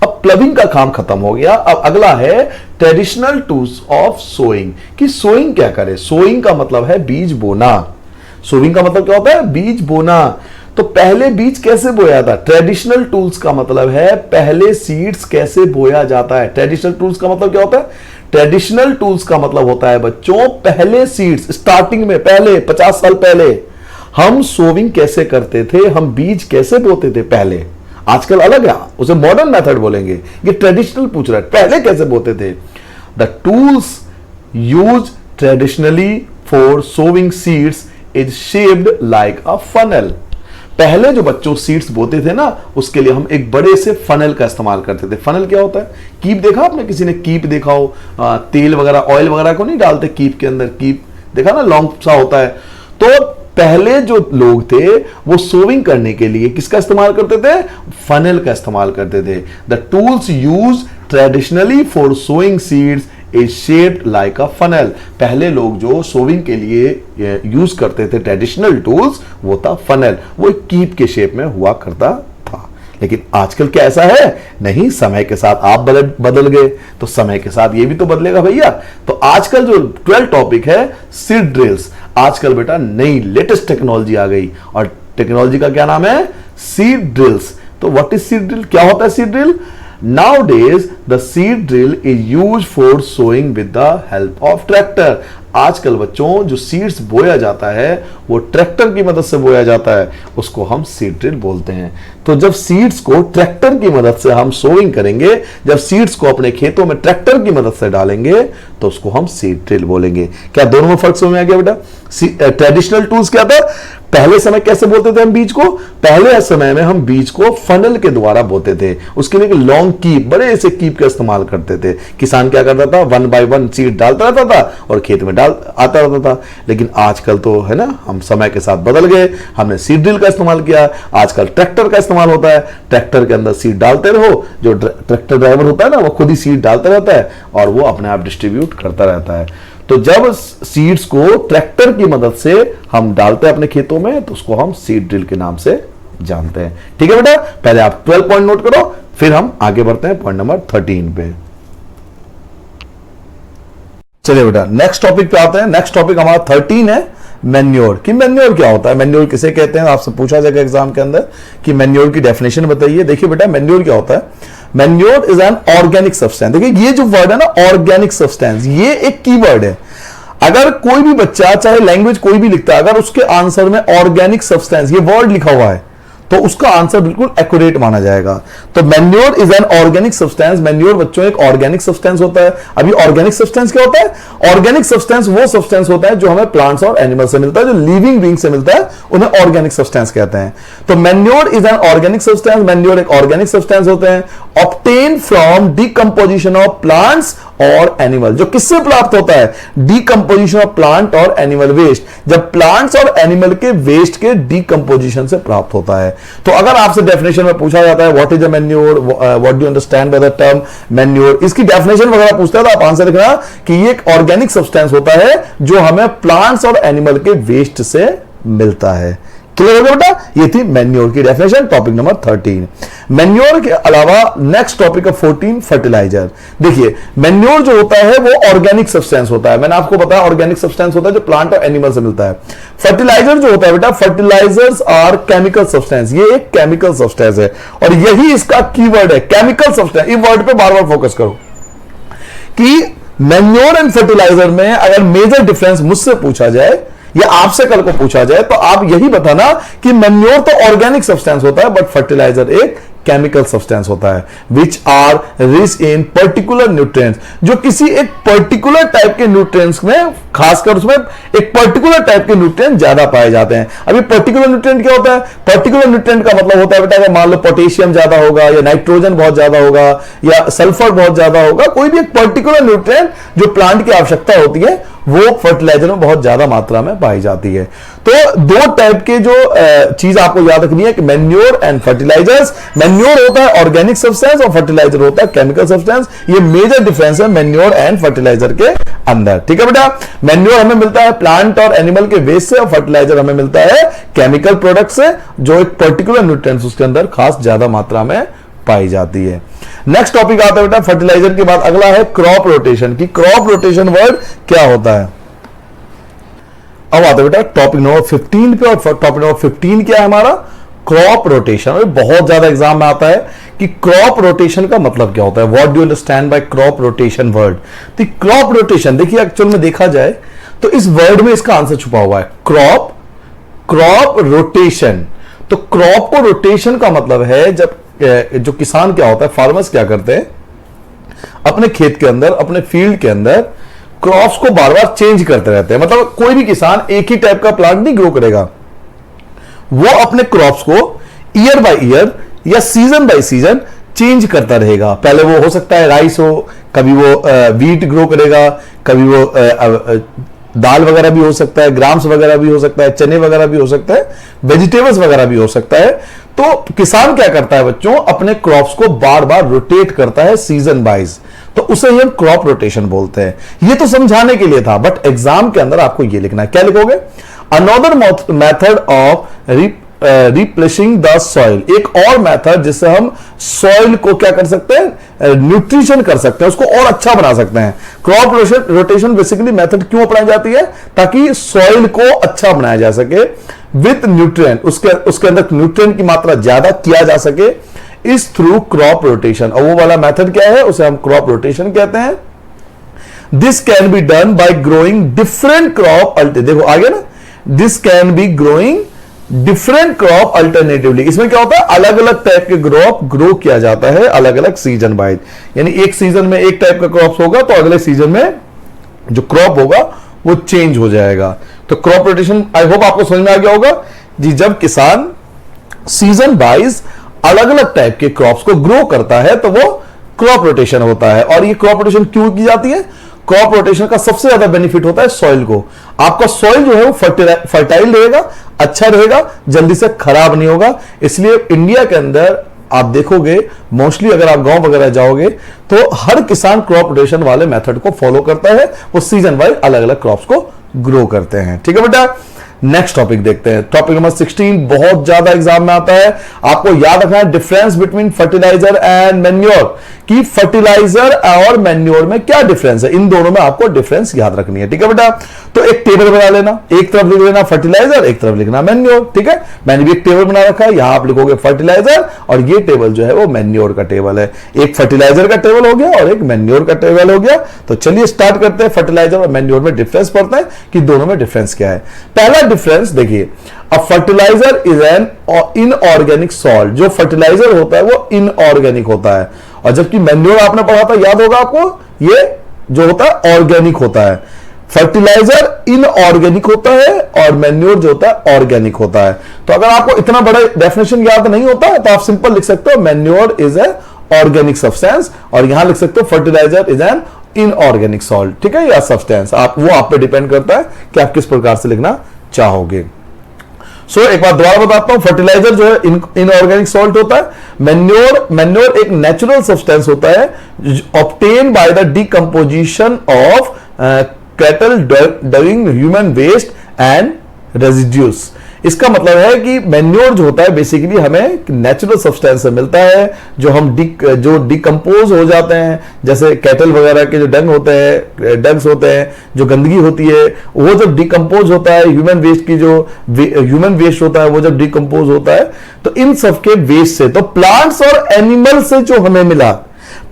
अब प्लविंग का काम खत्म हो गया, अब अगला है ट्रेडिशनल टूल्स ऑफ सोइंग, कि सोइंग क्या करे। सोइंग का मतलब है बीज बोना। सोइंग का मतलब क्या होता है? बीज बोना। तो पहले बीज कैसे बोया था? ट्रेडिशनल टूल्स का मतलब है पहले सीड्स कैसे बोया जाता है। ट्रेडिशनल टूल्स का मतलब क्या होता है? ट्रेडिशनल टूल्स का मतलब होता है बच्चों पहले सीड्स, स्टार्टिंग में, पहले 50 साल पहले हम सोविंग कैसे करते थे, हम बीज कैसे बोते थे पहले। आजकल अलग है, उसे मॉडर्न मेथड बोलेंगे, ये ट्रेडिशनल पूछ रहा है, पहले कैसे बोते थे। The tools use traditionally for sowing seeds is shaped like a funnel. पहले जो बच्चों सीड्स बोते थे ना, उसके लिए हम एक बड़े से फनल का इस्तेमाल करते थे। फनल क्या होता है? कीप देखा आपने, किसी ने कीप देखा हो, तेल वगैरह ऑयल वगैरह को नहीं डालते कीप के अंदर, कीप देखा ना, लॉन्ग सा होता है। तो पहले जो लोग थे वो सोविंग करने के लिए किसका इस्तेमाल करते थे? फनल का इस्तेमाल करते थे। The tools use traditionally for sowing seeds is shaped like a funnel. पहले लोग जो सोविंग के लिए यूज करते थे ट्रेडिशनल टूल्स, वो था फनल, वो एक कीप के शेप में हुआ करता था। लेकिन आजकल क्या ऐसा है? नहीं, समय के साथ आप बदल गए तो समय के साथ ये भी तो बदलेगा भैया। तो आजकल जो 12 टॉपिक है सीड ड्रिल्स, आजकल बेटा नई लेटेस्ट टेक्नोलॉजी आ गई और टेक्नोलॉजी का क्या नाम है? Seed drills. तो व्हाट इज सीड ड्रिल? क्या होता है seed drill? Nowadays the seed drill is used for sowing with the help of tractor। आजकल बच्चों जो सीड्स बोया जाता है वो ट्रैक्टर की मदद से बोया जाता है, उसको हम सीड ड्रिल बोलते हैं। तो जब सीड्स को ट्रैक्टर की मदद से हम सोइंग करेंगे, जब सीड्स को अपने खेतों में ट्रैक्टर की मदद से डालेंगे, तो उसको हम सीड ड्रिल बोलेंगे। क्या दोनों में फर्क समझ में आ गया बेटा? ट्रेडिशनल टूल्स क्या था? पहले समय कैसे बोलते थे हम बीज को? पहले समय में हम बीज को फनल के द्वारा बोते थे, उसके लिए लॉन्ग कीप, बड़े से कीप का इस्तेमाल करते थे। किसान क्या करता था? 1 by 1 सीड डालता रहता था और खेत में आता रहता था। लेकिन आजकल तो है ना, हम समय के साथ बदल गए, हमने सीड ड्रिल का इस्तेमाल किया। आजकल ट्रैक्टर का इस्तेमाल होता है, ट्रैक्टर के अंदर सीड डालते रहो, जो ट्रैक्टर ड्राइवर होता है ना, वो खुद ही सीड डालता रहता है और वो अपने आप डिस्ट्रीब्यूट करता रहता है। तो जब सीड्स को ट्रैक्टर की मदद से हम डालते हैं अपने खेतों में, तो उसको हम सीड ड्रिल के नाम से जानते हैं। ठीक है बेटा, पहले आप 12 पॉइंट नोट करो, फिर हम आगे बढ़ते हैं पॉइंट नंबर 13 पे। चलिए बेटा नेक्स्ट टॉपिक पे आते हैं। नेक्स्ट टॉपिक हमारा 13 है मैन्योर। कि मैन्योर क्या होता है, मैन्योर किसे कहते हैं, आपसे पूछा जाएगा एग्जाम के अंदर कि मैन्योर की डेफिनेशन बताइए। देखिए बेटा मैन्योर क्या होता है? Manure is an organic substance. देखिए ये जो वर्ड है ना ऑर्गेनिक सब्सटेंस, ये एक कीवर्ड है। अगर कोई भी बच्चा चाहे लैंग्वेज कोई भी लिखता है, अगर उसके आंसर में ऑर्गेनिक सब्सटेंस ये वर्ड लिखा हुआ है, तो उसका आंसर बिल्कुल एक्यूरेट माना जाएगा। तो manure is an organic substance. Manure बच्चों एक ऑर्गेनिक सब्सटेंस होता है। अभी ऑर्गेनिक सब्सटेंस क्या होता है? ऑर्गेनिक सब्सटेंस वो सब्सटेंस होता है जो हमें प्लांट्स और एनिमल से मिलता है, जो लिविंग बीइंग से मिलता है, उन्हें ऑर्गेनिक सब्सटेंस कहते हैं। तो manure is an organic substance. Manure एक ऑर्गेनिक सब्सटेंस होते हैं obtain from decomposition of plants और एनिमल। जो किससे प्राप्त होता है? डिकम्पोजिशन ऑफ प्लांट और एनिमल वेस्ट। जब प्लांट्स और एनिमल के वेस्ट के डिकम्पोजिशन से प्राप्त होता है। तो अगर आपसे डेफिनेशन में पूछा जाता है what is a manure, what do understand by the term manure, इसकी डेफिनेशन वगैरह पूछता है तो आप आंसर लिखना कि ये एक ऑर्गेनिक सब्सटेंस होता है जो हमें प्लांट्स और एनिमल के वेस्ट से मिलता है। क्लियर हो गया बेटा? ये थी मैन्योर की डेफिनेशन, टॉपिक नंबर 13। मैन्योर के अलावा नेक्स्ट टॉपिक है 14 फर्टिलाइजर। देखिए मैन्योर जो होता है वो ऑर्गेनिक सब्सटेंस होता है, मैंने आपको बताया ऑर्गेनिक सब्सटेंस होता है जो प्लांट और एनिमल से मिलता है। फर्टिलाइजर जो होता है बेटा, फर्टिलाइजर्स आर केमिकल सब्सटेंस। ये एक केमिकल सब्सटेंस है और यही इसका कीवर्ड है, केमिकल सब्सटेंस। इस वर्ड पे बार बार फोकस करो कि मैन्योर एंड फर्टिलाइजर में अगर मेजर डिफरेंस मुझसे पूछा जाए या आपसे कल को पूछा जाए तो आप यही बताना कि मैन्योर तो ऑर्गेनिक सब्सटेंस होता है बट फर्टिलाइजर एक केमिकल सब्सटेंस होता है which are rich in particular nutrients, जो किसी एक पर्टिकुलर टाइप के न्यूट्रिएंट्स में, खासकर उसमें एक पर्टिकुलर टाइप के न्यूट्रिएंट ज्यादा पाए जाते हैं। अभी पर्टिकुलर न्यूट्रिएंट क्या होता है? पर्टिकुलर न्यूट्रिएंट का मतलब होता है बेटा, अगर मान लो पोटेशियम ज्यादा होगा या नाइट्रोजन बहुत ज्यादा होगा या सल्फर बहुत ज्यादा होगा, कोई भी एक पर्टिकुलर न्यूट्रिएंट जो प्लांट की आवश्यकता होती है वो फर्टिलाइजर में बहुत ज्यादा मात्रा में पाई जाती है। तो दो टाइप के जो चीज आपको याद रखनी है कि मैन्योर एंड फर्टिलाइजर्स। मैन्योर होता है ऑर्गेनिक सब्सटेंस और फर्टिलाइजर होता है केमिकल सब्सटेंस। ये मेजर डिफरेंस है मैन्योर एंड फर्टिलाइजर के अंदर, ठीक है बेटा। मैन्योर हमें मिलता है प्लांट और एनिमल के वेस्ट से और फर्टिलाइजर हमें मिलता है केमिकल प्रोडक्ट से, जो एक पर्टिकुलर न्यूट्रिएंट्स उसके अंदर खास ज्यादा मात्रा में पाई जाती है। नेक्स्ट टॉपिक आता है बेटा फर्टिलाइजर के बाद अगला है क्रॉप रोटेशन की क्रॉप रोटेशन वर्ड क्या होता है। अब आता है बेटा टॉपिक नंबर 15 पे, और टॉपिक नंबर 15 क्या है हमारा? Crop rotation. बहुत ज्यादा एग्जाम में आता है कि क्रॉप रोटेशन का मतलब क्या होता है, what do you understand by crop rotation word. तो क्रॉप रोटेशन देखिए एक्चुअल में देखा जाए तो इस वर्ड में इसका आंसर छुपा हुआ है, क्रॉप रोटेशन। तो क्रॉप को रोटेशन का मतलब है जब जो किसान क्या होता है, फार्मर्स क्या करते हैं अपने खेत के अंदर, अपने फील्ड के अंदर क्रॉप्स को बार बार चेंज करते रहते हैं। मतलब कोई भी किसान एक ही टाइप का प्लांट नहीं ग्रो करेगा, वो अपने क्रॉप्स को ईयर बाय ईयर या सीजन बाय सीजन चेंज करता रहेगा। पहले वो हो सकता है राइस हो, कभी वो वीट ग्रो करेगा, कभी वो दाल वगैरह भी हो सकता है, ग्राम्स वगैरह भी हो सकता है, चने वगैरह भी हो सकता है, वेजिटेबल्स वगैरह भी हो सकता है। तो किसान क्या करता है बच्चों, अपने क्रॉप्स को बार बार रोटेट करता है सीजन वाइज, तो उसे हम क्रॉप रोटेशन बोलते हैं। ये तो समझाने के लिए था, बट एग्जाम के अंदर आपको ये लिखना है। क्या लिखोगे? Another method of replacing the soil, एक और मेथड जिससे हम सॉइल को क्या कर सकते हैं, न्यूट्रिशन कर सकते हैं, उसको और अच्छा बना सकते हैं। क्रॉप रोटेशन बेसिकली मेथड क्यों अपनाई जाती है? ताकि सॉइल को अच्छा बनाया जा सके विथ न्यूट्रिएंट, उसके अंदर न्यूट्रिएंट की मात्रा ज्यादा किया जा सके, इस थ्रू क्रॉप रोटेशन। और वो वाला मेथड क्या है, उसे हम क्रॉप रोटेशन कहते हैं। This can be done by growing different crop, देखो आगे ना, this can be growing different crop alternatively. इसमें क्या होता है, अलग अलग टाइप के क्रॉप ग्रो किया जाता है अलग अलग सीजन वाइज। यानी एक सीजन में एक टाइप का क्रॉप होगा तो अगले सीजन में जो क्रॉप होगा वो चेंज हो जाएगा। तो क्रॉप रोटेशन आई होप आपको समझ में आ गया होगा जी। जब किसान सीजन वाइज अलग अलग टाइप के क्रॉप्स को ग्रो करता है तो वो क्रॉप रोटेशन होता है। और ये क्रॉप रोटेशन क्यों की जाती है? क्रॉप रोटेशन का सबसे ज्यादा बेनिफिट होता है सॉइल को। आपका सॉइल जो है वो फर्टाइल रहेगा, अच्छा रहेगा, जल्दी से खराब नहीं होगा। इसलिए इंडिया के अंदर आप देखोगे मोस्टली अगर आप गांव वगैरह जाओगे तो हर किसान क्रॉप रोटेशन वाले मेथड को फॉलो करता है, वो सीजन वाइज अलग अलग क्रॉप्स को ग्रो करते हैं। ठीक है बेटा, नेक्स्ट टॉपिक देखते हैं। टॉपिक नंबर 16 बहुत ज्यादा एग्जाम में आता है, आपको याद रखना है difference between fertiliser and manure, कि फर्टिलाइजर और मैन्योर में क्या डिफरेंस है। इन दोनों में आपको डिफरेंस याद रखनी है। ठीक है बेटा, तो एक टेबल बना लेना, एक तरफ लिख लेना फर्टिलाइजर, एक तरफ लिखना मैन्योर। ठीक है, मैंने भी एक टेबल बना रखा है, यहां आप लिखोगे फर्टिलाइजर और ये टेबल जो है वो मैन्योर का टेबल है। एक फर्टिलाइजर का टेबल हो गया और एक मैन्योर का टेबल हो गया। तो चलिए स्टार्ट करते हैं, फर्टिलाइजर और मैन्योर में डिफरेंस पढ़ते हैं कि दोनों में डिफरेंस क्या है। पहला डिफरेंस देखिए, a fertiliser is an inorganic salt. जो फर्टिलाइजर होता है वो इनऑर्गेनिक होता है, और जबकि मैन्योर आपने पढ़ा था, याद होगा आपको, ये जो होता है ऑर्गेनिक होता है। फर्टिलाइजर इनऑर्गेनिक होता है और मैन्योर जो होता है ऑर्गेनिक होता है। तो अगर आपको इतना बड़ा डेफिनेशन याद नहीं होता है तो आप सिंपल लिख सकते हो manure is a organic substance, और यहां लिख सकते हो fertiliser is an inorganic salt. ठीक है, या सब्सटेंस, आप पे डिपेंड करता है कि आप किस प्रकार से लिखना चाहोगे। एक बार दोबारा बताता हूं, फर्टिलाइजर जो है इनऑर्गेनिक सॉल्ट होता है। मैन्योर एक नेचुरल सब्सटेंस होता है obtain by the decomposition of cattle dung, human waste and residues. इसका मतलब है कि मैन्योर जो होता है बेसिकली हमें नेचुरल सब्सटेंस से मिलता है, जो डिकम्पोज हो जाते हैं, जैसे कैटल वगैरह के जो डंग्स होते हैं, जो गंदगी होती है, वो जब डिकम्पोज होता है, ह्यूमन वेस्ट होता है वो जब डिकम्पोज होता है, तो इन सब के वेस्ट से, तो प्लांट्स और एनिमल से जो हमें मिला,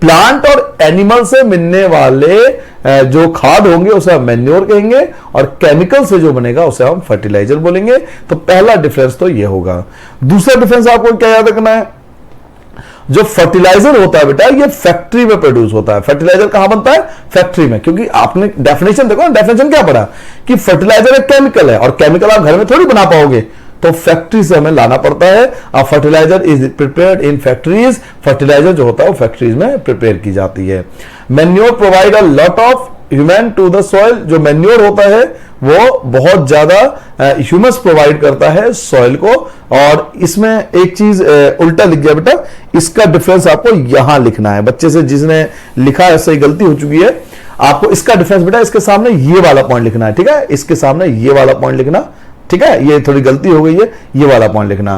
प्लांट और एनिमल से मिलने वाले जो खाद होंगे उसे हम मैन्योर कहेंगे, और केमिकल से जो बनेगा उसे हम फर्टिलाइजर बोलेंगे। तो पहला डिफरेंस तो ये होगा। दूसरा डिफरेंस आपको क्या याद रखना है, जो फर्टिलाइजर होता है बेटा ये फैक्ट्री में प्रोड्यूस होता है। फर्टिलाइजर कहां बनता है, फैक्ट्री में, क्योंकि आपने डेफिनेशन देखो ना, डेफिनेशन क्या पढ़ा कि फर्टिलाइजर एक केमिकल है, और केमिकल आप घर में थोड़ी बना पाओगे, तो फैक्ट्री से हमें लाना पड़ता है। अब fertiliser is prepared in factories, fertiliser जो होता है वो फैक्ट्रीज में प्रिपेयर की जाती है। Manure provide a lot of humus to the soil, जो मैन्योर होता है वो बहुत ज्यादा ह्यूमस प्रोवाइड करता है सॉइल को। और इसमें एक चीज उल्टा लिख गया बेटा, इसका डिफरेंस आपको यहां लिखना है। बच्चे से जिसने लिखा है सही गलती हो चुकी है, आपको इसका डिफरेंस बेटा इसके सामने ये वाला पॉइंट लिखना है, ठीक है, इसके सामने ये वाला पॉइंट लिखना, ठीक है, ये थोड़ी गलती हो गई है, ये वाला पॉइंट लिखना,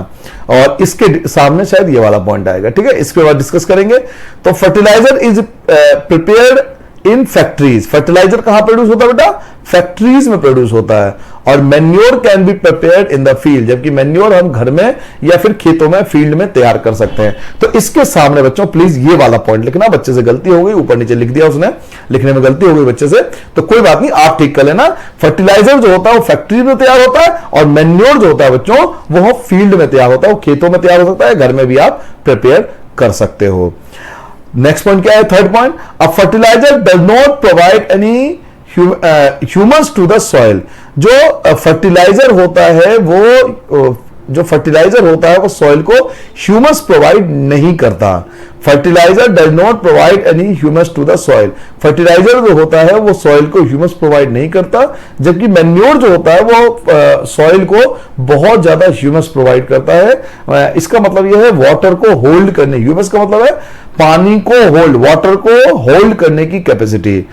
और इसके सामने शायद ये वाला पॉइंट आएगा, ठीक है, इसके बाद डिस्कस करेंगे। तो fertiliser is prepared in factories, fertiliser कहां प्रोड्यूस होता है बेटा, फैक्ट्रीज में प्रोड्यूस होता है। और manure can be prepared in the field, जबकि मैन्योर हम घर में या फिर खेतों में, फील्ड में तैयार कर सकते हैं। तो इसके सामने बच्चों प्लीज ये वाला पॉइंट लिखना, बच्चे से गलती हो गई, ऊपर नीचे लिख दिया उसने, लिखने में गलती हो गई बच्चे से, तो कोई बात नहीं, आप ठीक कर लेना। फर्टिलाइजर जो होता है वो फैक्ट्री में तैयार होता है, और मैन्योर जो होता है बच्चों वो फील्ड में तैयार होता है, वो खेतों में तैयार हो सकता है, घर में भी आप प्रिपेयर कर सकते हो। नेक्स्ट पॉइंट क्या है, third point, a fertiliser does not provide any humus to the soil. जो फर्टिलाइजर होता है वो सॉइल को ह्यूमस प्रोवाइड नहीं करता। Fertiliser does not provide any humus to the soil, fertiliser जो होता है वो सॉइल को ह्यूमस प्रोवाइड नहीं करता, जबकि मैन्योर जो होता है वो सॉइल को बहुत ज्यादा ह्यूमस प्रोवाइड करता है। इसका मतलब यह है वाटर को होल्ड करने, ह्यूमस का मतलब है पानी को होल्ड, वाटर को होल्ड करने की कैपेसिटी,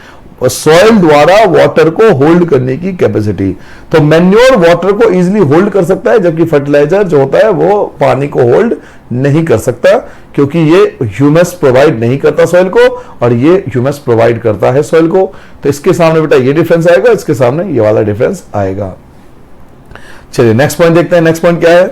और सॉइल द्वारा वाटर को होल्ड करने की कैपेसिटी। तो मैन्योर वाटर को इजीली होल्ड कर सकता है, जबकि फर्टिलाइजर जो होता है वो पानी को होल्ड नहीं कर सकता, क्योंकि ये ह्यूमस प्रोवाइड नहीं करता सॉइल को, और ये ह्यूमस प्रोवाइड करता है सॉइल को। तो इसके सामने बेटा ये डिफरेंस आएगा, इसके सामने ये वाला डिफरेंस आएगा। चलिए नेक्स्ट पॉइंट देखते हैं। नेक्स्ट पॉइंट क्या है,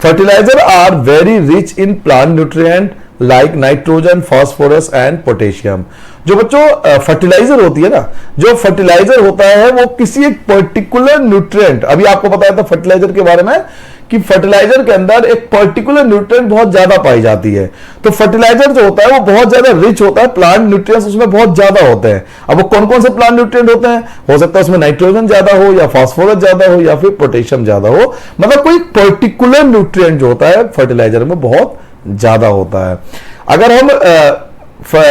fertiliser are very rich in plant nutrient like nitrogen, phosphorus and potassium. जो बच्चों फर्टिलाइजर होती है ना, जो फर्टिलाइजर होता है वो किसी एक पर्टिकुलर न्यूट्रिएंट, अभी आपको बताया था फर्टिलाइजर के बारे में कि फर्टिलाइजर के अंदर एक पर्टिकुलर न्यूट्रिएंट बहुत ज्यादा पाई जाती है। तो फर्टिलाइजर जो होता है वो बहुत ज्यादा रिच होता है, प्लांट न्यूट्रिएंट्स उसमें बहुत ज्यादा होते हैं। अब वो कौन कौन से प्लांट न्यूट्रिएंट होते हैं, हो सकता है उसमें नाइट्रोजन ज्यादा हो, या फास्फोरस ज्यादा हो, या फिर पोटेशियम ज्यादा हो, मतलब कोई पर्टिकुलर न्यूट्रिएंट जो होता है फर्टिलाइजर में बहुत ज्यादा होता है। अगर हम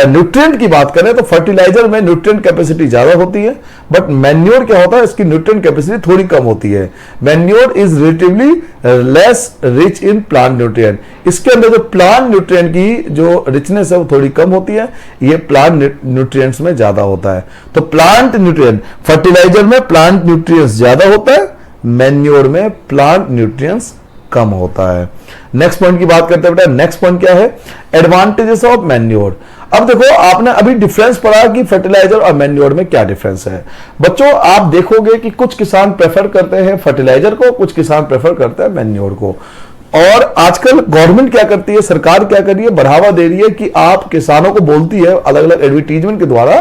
न्यूट्रिएंट की बात करें तो फर्टिलाइजर में न्यूट्रिएंट कैपेसिटी ज्यादा होती है, बट मैन्योर क्या होता है, इसकी न्यूट्रिएंट कैपेसिटी थोड़ी कम होती है। Manure is relatively less rich in plant nutrient, इसके अंदर जो प्लांट न्यूट्रिएंट की जो रिचनेस है वो थोड़ी कम होती है, ये प्लांट न्यूट्रिएंट्स में ज्यादा होता है। तो प्लांट न्यूट्रिएंट, फर्टिलाइजर में प्लांट न्यूट्रिएंट्स ज्यादा होता है, मैन्योर में प्लांट न्यूट्रिएंट्स कम होता है। नेक्स्ट पॉइंट की बात करते हैं बेटा, नेक्स्ट पॉइंट क्या है, एडवांटेजेस ऑफ मैन्योर। अब देखो आपने अभी डिफरेंस पढ़ा कि फर्टिलाइजर और मैन्योर में क्या डिफरेंस है। बच्चों आप देखोगे कि कुछ किसान प्रेफर करते हैं फर्टिलाइजर को, कुछ किसान प्रेफर करते हैं मैन्योर को। और आजकल गवर्नमेंट क्या करती है, सरकार क्या कर रही है, बढ़ावा दे रही है कि आप किसानों को बोलती है अलग अलग एडवर्टीजमेंट के द्वारा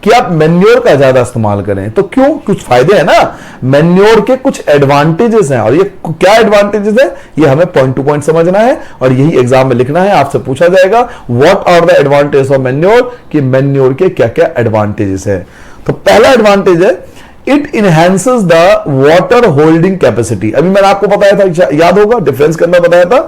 कि आप मैन्योर का ज्यादा इस्तेमाल करें। तो क्यों, कुछ फायदे हैं ना, मैन्योर के कुछ एडवांटेजेस हैं, और ये क्या एडवांटेजेस है ये हमें पॉइंट टू पॉइंट समझना है, और यही एग्जाम में लिखना है। आपसे पूछा जाएगा what are the advantages of manure, कि मैन्योर के क्या क्या एडवांटेजेस है। तो पहला एडवांटेज है it enhances the water holding capacity. अभी मैंने आपको बताया था, याद होगा डिफरेंस के अंदर बताया था,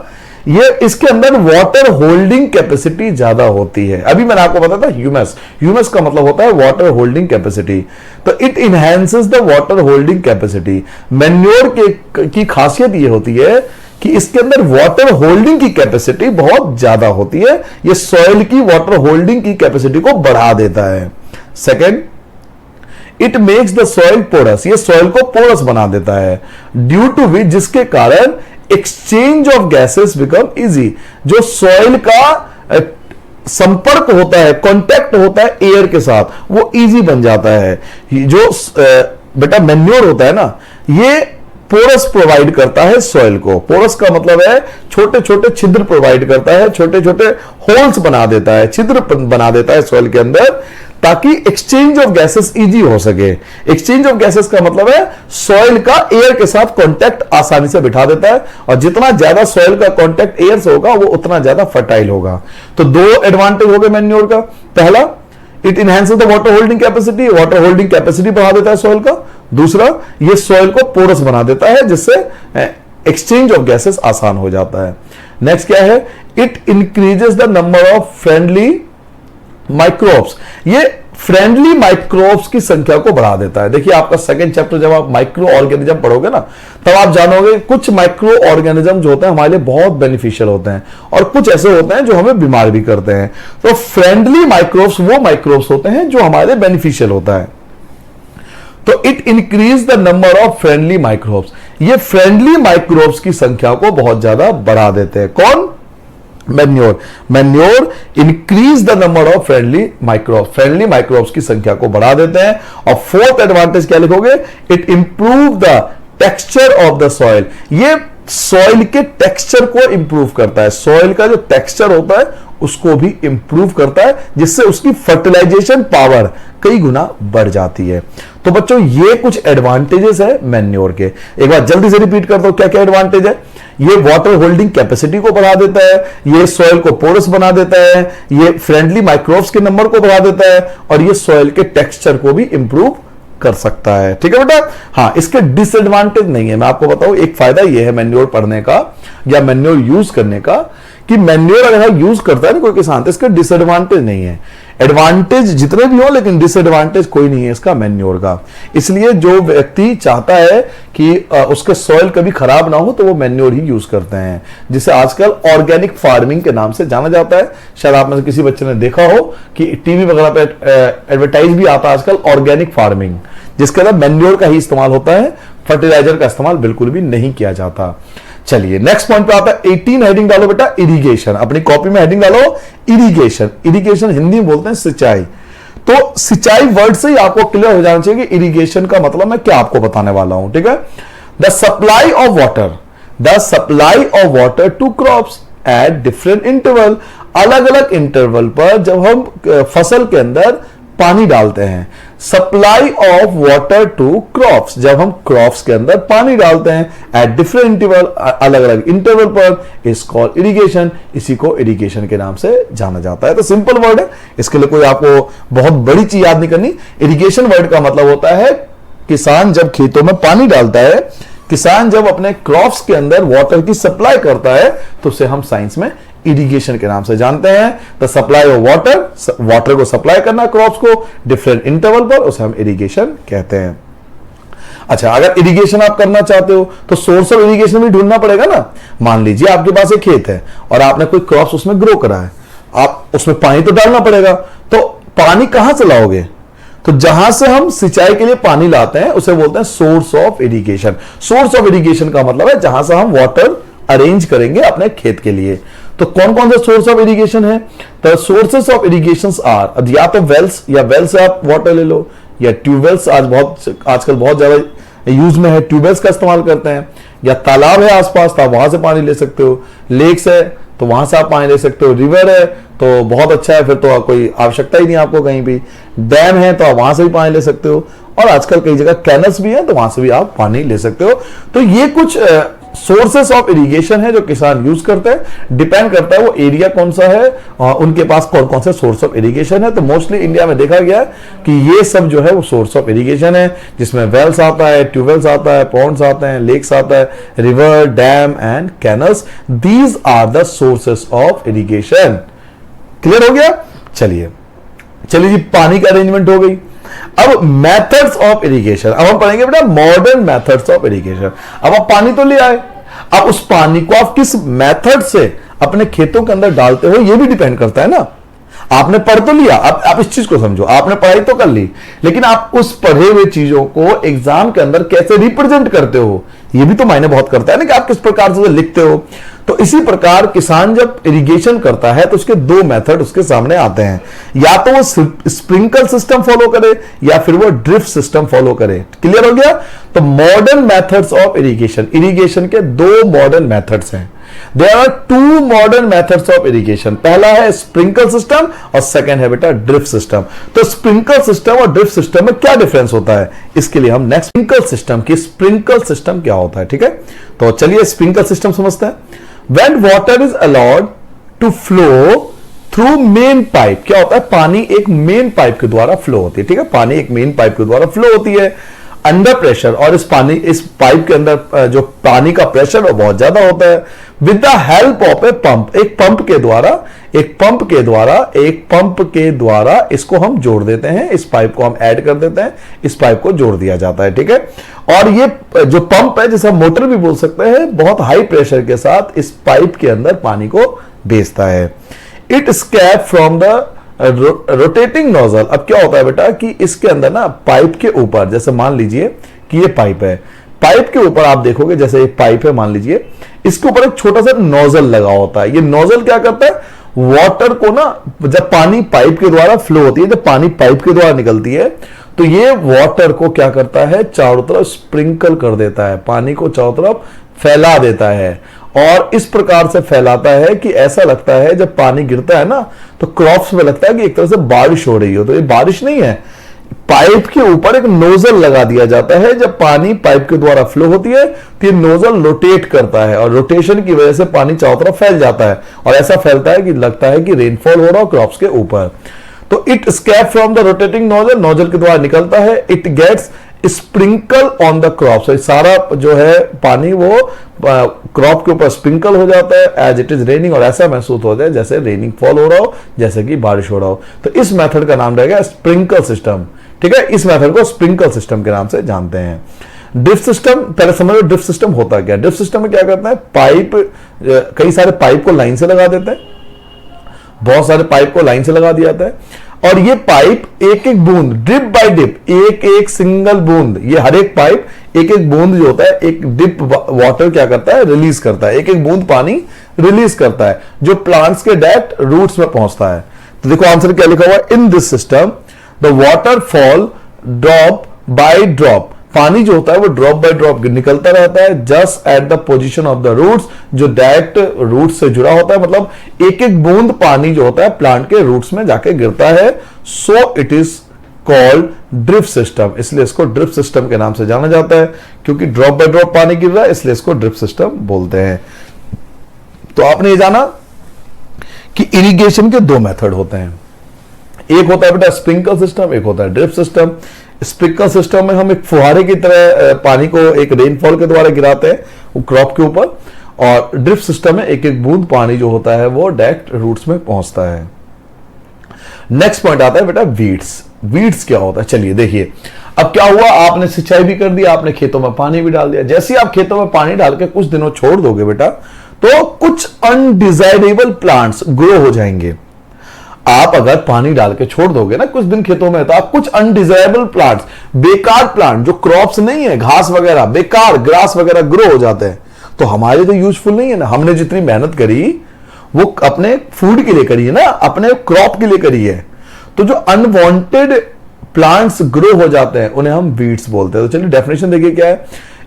ये इसके अंदर वाटर होल्डिंग कैपेसिटी ज्यादा होती है। अभी मैंने आपको बताया था ह्यूमस, ह्यूमस का मतलब होता है वाटर होल्डिंग कैपेसिटी। तो it enhances the water holding capacity. Manure की खासियत ये होती है कि इसके अंदर वाटर होल्डिंग की कैपेसिटी बहुत ज्यादा होती है, ये सॉइल की वाटर होल्डिंग की कैपेसिटी को बढ़ा देता है। Second, it makes the soil porous, ये सॉइल को पोरस बना देता है, ड्यू टू विच, जिसके कारण exchange of gases become easy. जो सॉइल का संपर्क होता है, कांटेक्ट होता है एयर के साथ, वो इजी बन जाता है। जो बेटा मैन्योर होता है ना, ये पोरस प्रोवाइड करता है सॉइल को। पोरस का मतलब है छोटे छोटे छिद्र प्रोवाइड करता है, छोटे छोटे होल्स बना देता है, छिद्र बना देता है सॉइल के अंदर, ताकि एक्सचेंज ऑफ गैसेस इजी हो सके। एक्सचेंज ऑफ गैसेस का मतलब है सॉइल का एयर के साथ कांटेक्ट आसानी से बिठा देता है, और जितना ज्यादा सॉइल का कांटेक्ट एयर से होगा वो उतना ज्यादा फर्टाइल होगा। तो दो एडवांटेज हो गए मैन्योर का। पहला, it enhances the water holding capacity, water holding capacity बढ़ा देता है सॉइल का। दूसरा, ये सॉइल को पोरस बना देता है, जिससे एक्सचेंज ऑफ गैसेस आसान हो जाता है। नेक्स्ट क्या है, it increases the number of friendly microbes, ये फ्रेंडली माइक्रोब्स की संख्या को बढ़ा देता है। देखिए आपका सेकंड चैप्टर जब आप माइक्रो ऑर्गेनिज्म पढ़ोगे ना, तब आप जानोगे कुछ माइक्रो ऑर्गेनिज्म जो होते हैं हमारे लिए बहुत बेनिफिशियल होते हैं, और कुछ ऐसे होते हैं जो हमें बीमार भी करते हैं। तो फ्रेंडली माइक्रोब्स वो माइक्रोब्स होते हैं जो हमारे लिए बेनिफिशियल होता है। तो it increase the number of friendly microbes, ये फ्रेंडली माइक्रोब्स की संख्या को बहुत ज्यादा बढ़ा देते हैं। कौन? Manure. Manure increase the number of friendly microbes, friendly microbes की संख्या को बढ़ा देते हैं। और फोर्थ एडवांटेज क्या लिखोगे, it improve the texture of the soil, ये सॉइल के टेक्सचर को इंप्रूव करता है। सॉइल का जो टेक्सचर होता है उसको भी इंप्रूव करता है, जिससे उसकी फर्टिलाइजेशन पावर कई गुना बढ़ जाती है। तो बच्चों ये कुछ एडवांटेजेस है मैन्योर के। एक बार जल्दी से रिपीट कर दो, क्या क्या एडवांटेज है। ये वाटर होल्डिंग कैपेसिटी को बढ़ा देता है, ये सॉइल को पोरस बना देता है, ये फ्रेंडली माइक्रोब्स के नंबर को बढ़ा देता है, और ये सॉइल के टेक्सचर को भी इंप्रूव कर सकता है। ठीक है बेटा। हाँ, इसके डिसएडवांटेज नहीं है। मैं आपको बताऊं, एक फायदा यह है मैन्योर पढ़ने का या मैन्योर यूज करने का, कि मैन्योर अगर यूज करता है ना कोई किसान, तो इसके डिसएडवांटेज नहीं है। एडवांटेज जितने भी हो, लेकिन डिसएडवांटेज कोई नहीं है इसका मैन्योर का। इसलिए जो व्यक्ति चाहता है कि उसके सॉइल कभी खराब ना हो, तो वो मैन्योर ही यूज करते हैं, जिसे आजकल ऑर्गेनिक फार्मिंग के नाम से जाना जाता है। शायद आप में से किसी बच्चे ने देखा हो कि टीवी वगैरह पे एडवर्टाइज भी आता है आजकल, ऑर्गेनिक फार्मिंग, जिसके अंदर मैन्योर का ही इस्तेमाल होता है, फर्टिलाइजर का इस्तेमाल बिल्कुल भी नहीं किया जाता। चलिए नेक्स्ट पॉइंट पे आता है 18 हेडिंग डालो बेटा, इरिगेशन। अपनी कॉपी में हेडिंग डालो इरिगेशन। इरिगेशन हिंदी में बोलते हैं सिंचाई। तो सिंचाई वर्ड से ही आपको क्लियर हो जाना चाहिए कि इरिगेशन का मतलब मैं क्या आपको बताने वाला हूं। ठीक है, the supply of water, the supply of water to crops at different interval, अलग अलग इंटरवल पर जब हम फसल के अंदर पानी डालते हैं। Supply of water to crops, जब हम क्रॉप्स के अंदर पानी डालते हैं एट डिफरेंट इंटरवल, अलग अलग इंटरवल पर, इज कॉल्ड इरिगेशन। इसी को इरिगेशन के नाम से जाना जाता है। तो सिंपल वर्ड है, इसके लिए कोई आपको बहुत बड़ी चीज याद नहीं करनी। इरिगेशन वर्ड का मतलब होता है किसान जब खेतों में पानी डालता है, किसान जब अपने क्रॉप्स के अंदर वाटर की सप्लाई करता है, तो उसे हम साइंस में इरिगेशन के नाम से जानते हैं। The supply of water, water को सप्लाई करना क्रॉप्स को डिफरेंट इंटरवल पर, उसे हम इरिगेशन कहते हैं। अच्छा, अगर इरिगेशन आप करना चाहते हो तो सोर्स ऑफ इरिगेशन भी ढूंढना पड़ेगा ना। मान लीजिए आपके पास एक खेत है और आपने कोई क्रॉप्स उसमें ग्रो करा है, आप उसमें पानी तो डालना पड़ेगा। तो पानी कहां से लाओगे? तो जहां से हम सिंचाई के लिए पानी लाते हैं उसे बोलते हैं source of irrigation. Source of irrigation का मतलब है जहां से हम वाटर अरेंज करेंगे अपने खेत के लिए। तो कौन कौन से सोर्स ऑफ इरिगेशन है? तो सोर्सेस ऑफ इरिगेशन आर, या तो वेल्स, या वेल से आप वाटर ले लो, या ट्यूबवेल्स आजकल बहुत ज्यादा यूज में है, ट्यूबवेल्स का इस्तेमाल करते हैं। या तालाब है आसपास तो आप वहां से पानी ले सकते हो, लेक्स है तो वहां से आप पानी ले सकते हो, रिवर है तो बहुत अच्छा है, फिर तो कोई आवश्यकता ही नहीं आपको कहीं भी। डैम है तो आप वहां से भी पानी ले सकते हो, और आजकल कई जगह कैनल्स भी है तो वहां से भी आप पानी ले सकते हो। तो ये कुछ सोर्सेस ऑफ इरिगेशन है जो किसान यूज करते हैं। डिपेंड करता है वो एरिया कौन सा है और उनके पास कौन कौन से सोर्स ऑफ इरिगेशन है। तो मोस्टली इंडिया में देखा गया है कि ये सब जो है वो सोर्स ऑफ इरिगेशन है, जिसमें वेल्स आता है, ट्यूबवेल्स आता है, पॉन्ड्स आते हैं, लेक्स आता है, river, dam and canals. These are the sources of irrigation. Clear हो गया? चलिए जी, पानी का अरेंजमेंट हो गई। अब मेथड्स ऑफ इरिगेशन, अब हम पढ़ेंगे बेटा मॉडर्न मेथड्स ऑफ इरिगेशन। अब आप पानी तो ले आए, अब उस पानी को आप किस मेथड से अपने खेतों के अंदर डालते हो ये भी डिपेंड करता है ना। आपने पढ़ तो लिया, अब आप इस चीज को समझो, आपने पढ़ाई तो कर ली, लेकिन आप उस पढ़े हुए चीजों को एग्जाम के अंदर कैसे रिप्रेजेंट करते हो ये भी तो मायने बहुत करता है ना, कि आप किस प्रकार से लिखते हो। तो तो इसी प्रकार किसान जब इरिगेशन करता है तो उसके दो मेथड उसके सामने आते हैं, या तो वो स्प्रिंकल सिस्टम फॉलो करे या फिर वो ड्रिफ्ट सिस्टम फॉलो करे। क्लियर हो गया? तो modern methods of irrigation, irrigation के दो मॉडर्न मेथड्स हैं। There are two modern methods of irrigation, पहला है स्प्रिंकल सिस्टम और सेकंड है बेटा ड्रिफ्ट सिस्टम। तो स्प्रिंकल सिस्टम और ड्रिफ्ट सिस्टम में क्या डिफरेंस होता है, इसके लिए हम नेक्स्ट स्प्रिंकल सिस्टम की स्प्रिंकल सिस्टम क्या होता है, ठीक है। तो चलिए स्प्रिंकल सिस्टम समझते हैं। When water is allowed to flow through main pipe, क्या होता है, पानी एक मेन पाइप के द्वारा फ्लो होती है, ठीक है, पानी एक मेन पाइप के द्वारा फ्लो होती है अंडर प्रेशर, और इस पाइप के अंदर जो पानी का प्रेशर वो बहुत ज्यादा होता है। With the help of a pump, एक पंप के द्वारा इसको हम जोड़ देते हैं, इस पाइप को हम ऐड कर देते हैं, इस पाइप को जोड़ दिया जाता है, ठीक है। और ये जो पंप है, जिसे हम मोटर भी बोल सकते हैं, बहुत हाई प्रेशर के साथ इस पाइप के अंदर पानी को भेजता है। It escape from the rotating nozzle. अब क्या होता है बेटा कि इसके अंदर ना पाइप के ऊपर, जैसे मान लीजिए कि ये पाइप है, पाइप के ऊपर आप देखोगे जैसे एक पाइप है मान लीजिए, इसके ऊपर एक छोटा सा नोजल लगा होता है। ये नोजल क्या करता है, वाटर को ना, जब पानी पाइप के द्वारा फ्लो होती है, जब पानी पाइप के द्वारा निकलती है, तो ये वाटर को क्या करता है, चारों तरफ स्प्रिंकल कर देता है, पानी को चारों तरफ फैला देता है, और इस प्रकार से फैलाता है कि ऐसा लगता है जब पानी गिरता है ना, तो क्रॉप्स में लगता है कि एक तरह से बारिश हो रही हो। तो ये बारिश नहीं है, पाइप के ऊपर एक नोजल लगा दिया जाता है। जब पानी पाइप के द्वारा फ्लो होती है तो ये नोजल रोटेट करता है, और रोटेशन की वजह से पानी चारों तरफ फैल जाता है, और ऐसा फैलता है कि लगता है कि रेनफॉल हो रहा हो क्रॉप्स के ऊपर। तो it escape from the rotating nozzle, nozzle के द्वारा निकलता है। It gets sprinkle on the crop, सारा जो है पानी वो क्रॉप के ऊपर स्प्रिंकल हो जाता है एज इट इज रेनिंग, और ऐसा महसूस होता है जैसे रेनिंग फॉल हो रहा हो, जैसे कि बारिश हो रहा हो। तो इस मेथड का नाम रहेगा स्प्रिंकल सिस्टम, ठीक है। इस मेथड को स्प्रिंकल सिस्टम के नाम से जानते हैं। ड्रिफ्ट सिस्टम, पहले समझो ड्रिफ्ट सिस्टम होता क्या है। ड्रिफ्ट सिस्टम में क्या करते हैं, पाइप, कई सारे पाइप को लाइन से लगा देते हैं, बहुत सारे पाइप को लाइन से लगा दिया जाता है, और ये पाइप एक एक बूंद, ड्रिप बाय डिप, एक एक सिंगल बूंद, ये हर एक पाइप एक एक बूंद जो होता है, एक डिप वाटर क्या करता है, रिलीज करता है, एक एक बूंद पानी रिलीज करता है, जो प्लांट्स के डायरेक्ट रूट्स में पहुंचता है। तो देखो आंसर क्या लिखा हुआ है, in this system the water fall drop by drop, पानी जो होता है वो ड्रॉप बाय ड्रॉप निकलता रहता है, just at the position of the roots, जो डायरेक्ट रूट्स से जुड़ा होता है, मतलब एक एक बूंद पानी जो होता है प्लांट के रूट्स में जाके गिरता है। So it is called drift system, इसलिए इसको ड्रिफ्ट सिस्टम के नाम से जाना जाता है, क्योंकि ड्रॉप बाय ड्रॉप पानी गिर रहा है, इसलिए इसको ड्रिफ्ट सिस्टम बोलते हैं। तो आपने ये जाना कि इरिगेशन के दो मेथड होते हैं, एक होता है बेटा स्प्रिंकल सिस्टम, एक होता है ड्रिफ्ट सिस्टम। स्प्रिंकल सिस्टम में हम एक फुहारे की तरह पानी को एक रेनफॉल के द्वारा गिराते हैं वो क्रॉप के ऊपर, और ड्रिफ्ट सिस्टम में एक एक बूंद पानी जो होता है वो डायरेक्ट रूट्स में पहुंचता है। नेक्स्ट पॉइंट आता है बेटा वीड्स। वीड्स क्या होता है, चलिए देखिए। अब क्या हुआ, आपने सिंचाई भी कर दी, आपने खेतों में पानी भी डाल दिया। जैसे आप खेतों में पानी डाल के कुछ दिनों छोड़ दोगे बेटा, तो कुछ अनडिजायरेबल प्लांट्स ग्रो हो जाएंगे। आप अगर पानी डाल के छोड़ दोगे ना कुछ दिन खेतों में, तो आप कुछ अनडिजायरेबल प्लांट्स, बेकार प्लांट जो क्रॉप्स नहीं है, घास वगैरह, बेकार ग्रास वगैरह ग्रो हो जाते हैं। तो हमारे तो यूजफुल नहीं है ना, हमने जितनी मेहनत करी वो अपने फूड के लिए करी है ना, अपने क्रॉप के लिए करी है। तो जो अनवांटेड प्लांट्स ग्रो हो जाते हैं उन्हें हम वीड्स बोलते हैं। तो चलिए डेफिनेशन देखिए क्या है,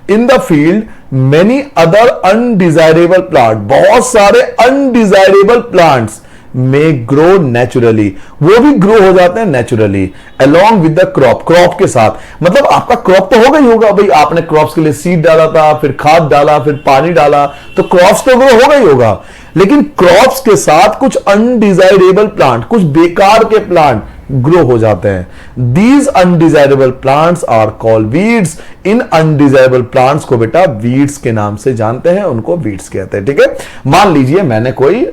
इन the field many other undesirable plant, बहुत सारे अनडिजायरेबल प्लांट्स में ग्रो नेचुरली, वो भी ग्रो हो जाते हैं naturally along with the crop, crop के साथ। मतलब आपका क्रॉप तो होगा ही होगा भाई, आपने क्रॉप्स के लिए सीड डाला था, फिर खाद डाला, फिर पानी डाला, तो क्रॉप्स तो ग्रो होगा ही होगा। लेकिन क्रॉप्स के साथ कुछ अनडिजायरेबल प्लांट, कुछ बेकार के प्लांट ग्रो हो जाते हैं। These undesirable plants are called weeds. इन अनडिजायरेबल प्लांट्स को बेटा वीड्स के नाम से जानते हैं, उनको वीड्स कहते हैं, ठीक है। मान लीजिए मैंने कोई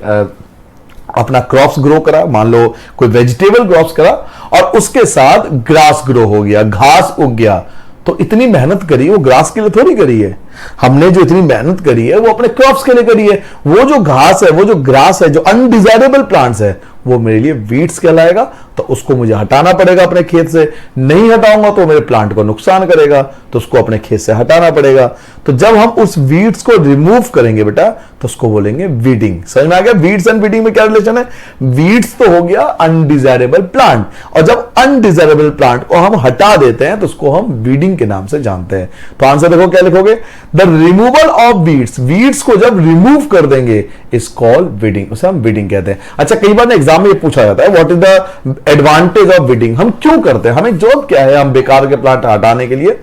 अपना क्रॉप्स ग्रो करा, मान लो कोई वेजिटेबल क्रॉप्स करा, और उसके साथ ग्रास ग्रो हो गया, घास उग गया। तो इतनी मेहनत करी वो ग्रास के लिए थोड़ी करी है, हमने जो इतनी मेहनत करी है वो अपने क्रॉप्स के लिए करी है। वो जो घास है, वो जो ग्रास है, जो अनडिजायरेबल प्लांट्स है, वो मेरे लिए वीड्स कहलाएगा, तो उसको मुझे हटाना पड़ेगा अपने खेत से। नहीं हटाऊंगा तो मेरे प्लांट को नुकसान करेगा, तो उसको अपने खेत से हटाना पड़ेगा। तो जब हम उस वीड्स को रिमूव करेंगे बेटा, तो उसको बोलेंगे वीडिंग। समझ में आ गया वीड्स एंड वीडिंग में क्या रिलेशन है? वीड्स तो हो गया अनडिजायरेबल प्लांट, और जब अनडिजायरेबल प्लांट को हम हटा देते हैं तो उसको हम वीडिंग के नाम से जानते हैं। तो आंसर देखो क्या लिखोगे? The removal of weeds, weeds को जब रिमूव कर देंगे इज कॉल्ड वीडिंग, उसे हम वीडिंग कहते हैं। अच्छा, कई बार एग्जाम में ये पूछा जाता है what is the advantage of weeding, हम क्यों करते हैं, हमें जॉब क्या है हम बेकार के प्लांट हटाने के लिए।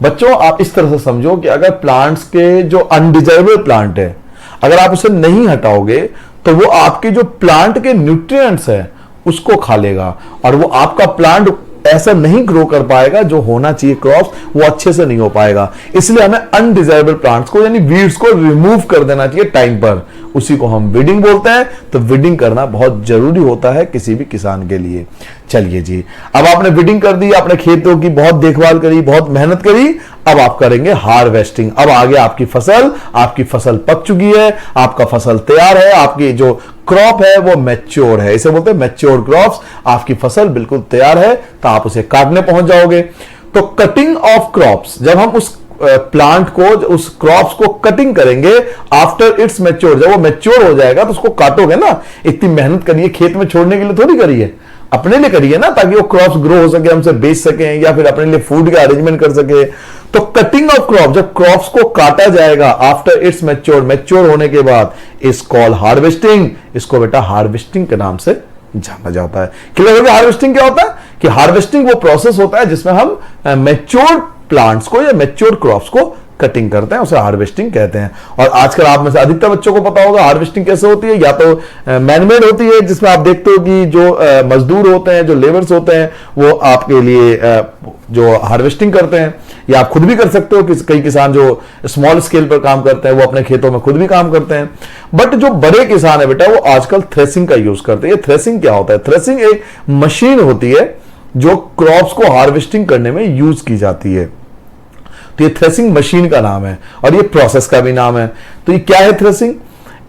बच्चों आप इस तरह से समझो कि अगर प्लांट्स के जो अनडिजायरेबल प्लांट है, अगर आप उसे नहीं हटाओगे तो वो आपके जो प्लांट के न्यूट्रिएंट्स है उसको खा लेगा, और वो आपका प्लांट ऐसा नहीं ग्रो कर पाएगा जो होना चाहिए क्रॉप्स, वो अच्छे से नहीं हो पाएगा। इसलिए हमें अनडिजायरेबल प्लांट्स को यानी वीड्स को रिमूव कर देना चाहिए टाइम पर, उसी को हम वीडिंग बोलते हैं। तो वीडिंग करना बहुत जरूरी होता है किसी भी किसान के लिए। चलिए जी, अब आपने वीडिंग कर दी, आपने खेतों की बहुत देखभाल करी, बहुत मेहनत करी, अब आप करेंगे हार्वेस्टिंग। अब आगे आपकी फसल पक चुकी है, आपका फसल तैयार है, आपकी जो क्रॉप है वो मैच्योर है, इसे बोलते हैं मैच्योर क्रॉप्स। आपकी फसल बिल्कुल तैयार है, तो आप उसे काटने पहुंच जाओगे। तो कटिंग ऑफ क्रॉप्स, जब हम उस प्लांट को, उस क्रॉप्स को कटिंग करेंगे आफ्टर इट्स मैच्योर, जब वो मैच्योर हो जाएगा तो उसको काटोगे ना। इतनी मेहनत करिए खेत में छोड़ने के लिए थोड़ी करिए, अपने लिए करिए ना, ताकि वो क्रॉप्स ग्रो हो सके, हमसे बेच सकें या फिर अपने लिए फूड का अरेंजमेंट कर सके। तो कटिंग ऑफ क्रॉप, जब क्रॉप्स को काटा जाएगा आफ्टर इट्स मैच्योर होने के बाद, इज कॉल्ड हार्वेस्टिंग। इसको बेटा हार्वेस्टिंग के नाम से जाना जाता है। क्लियर हो गया हार्वेस्टिंग क्या होता है? कि हार्वेस्टिंग वो प्रोसेस होता है जिसमें हम मैच्योर प्लांट्स को या मैच्योर क्रॉप्स को कटिंग करते हैं, उसे हार्वेस्टिंग कहते हैं। और आजकल आप में से अधिकतर बच्चों को पता होगा हार्वेस्टिंग कैसे होती है। या तो मैनमेड होती है, जिसमें आप देखते हो कि जो मजदूर होते हैं, जो लेबर्स होते हैं, वो आपके लिए जो हार्वेस्टिंग करते हैं, या आप खुद भी कर सकते हो। कई किसान जो स्मॉल स्केल पर काम करते हैं वो अपने खेतों में खुद भी काम करते हैं। बट जो बड़े किसान है बेटा, वो आजकल थ्रेसिंग का यूज करते हैं। ये थ्रेसिंग क्या होता है? थ्रेसिंग एक मशीन होती है जो क्रॉप्स को हार्वेस्टिंग करने में यूज की जाती है। तो ये थ्रेसिंग मशीन का नाम है, और ये प्रोसेस का भी नाम है। तो ये क्या है threshing?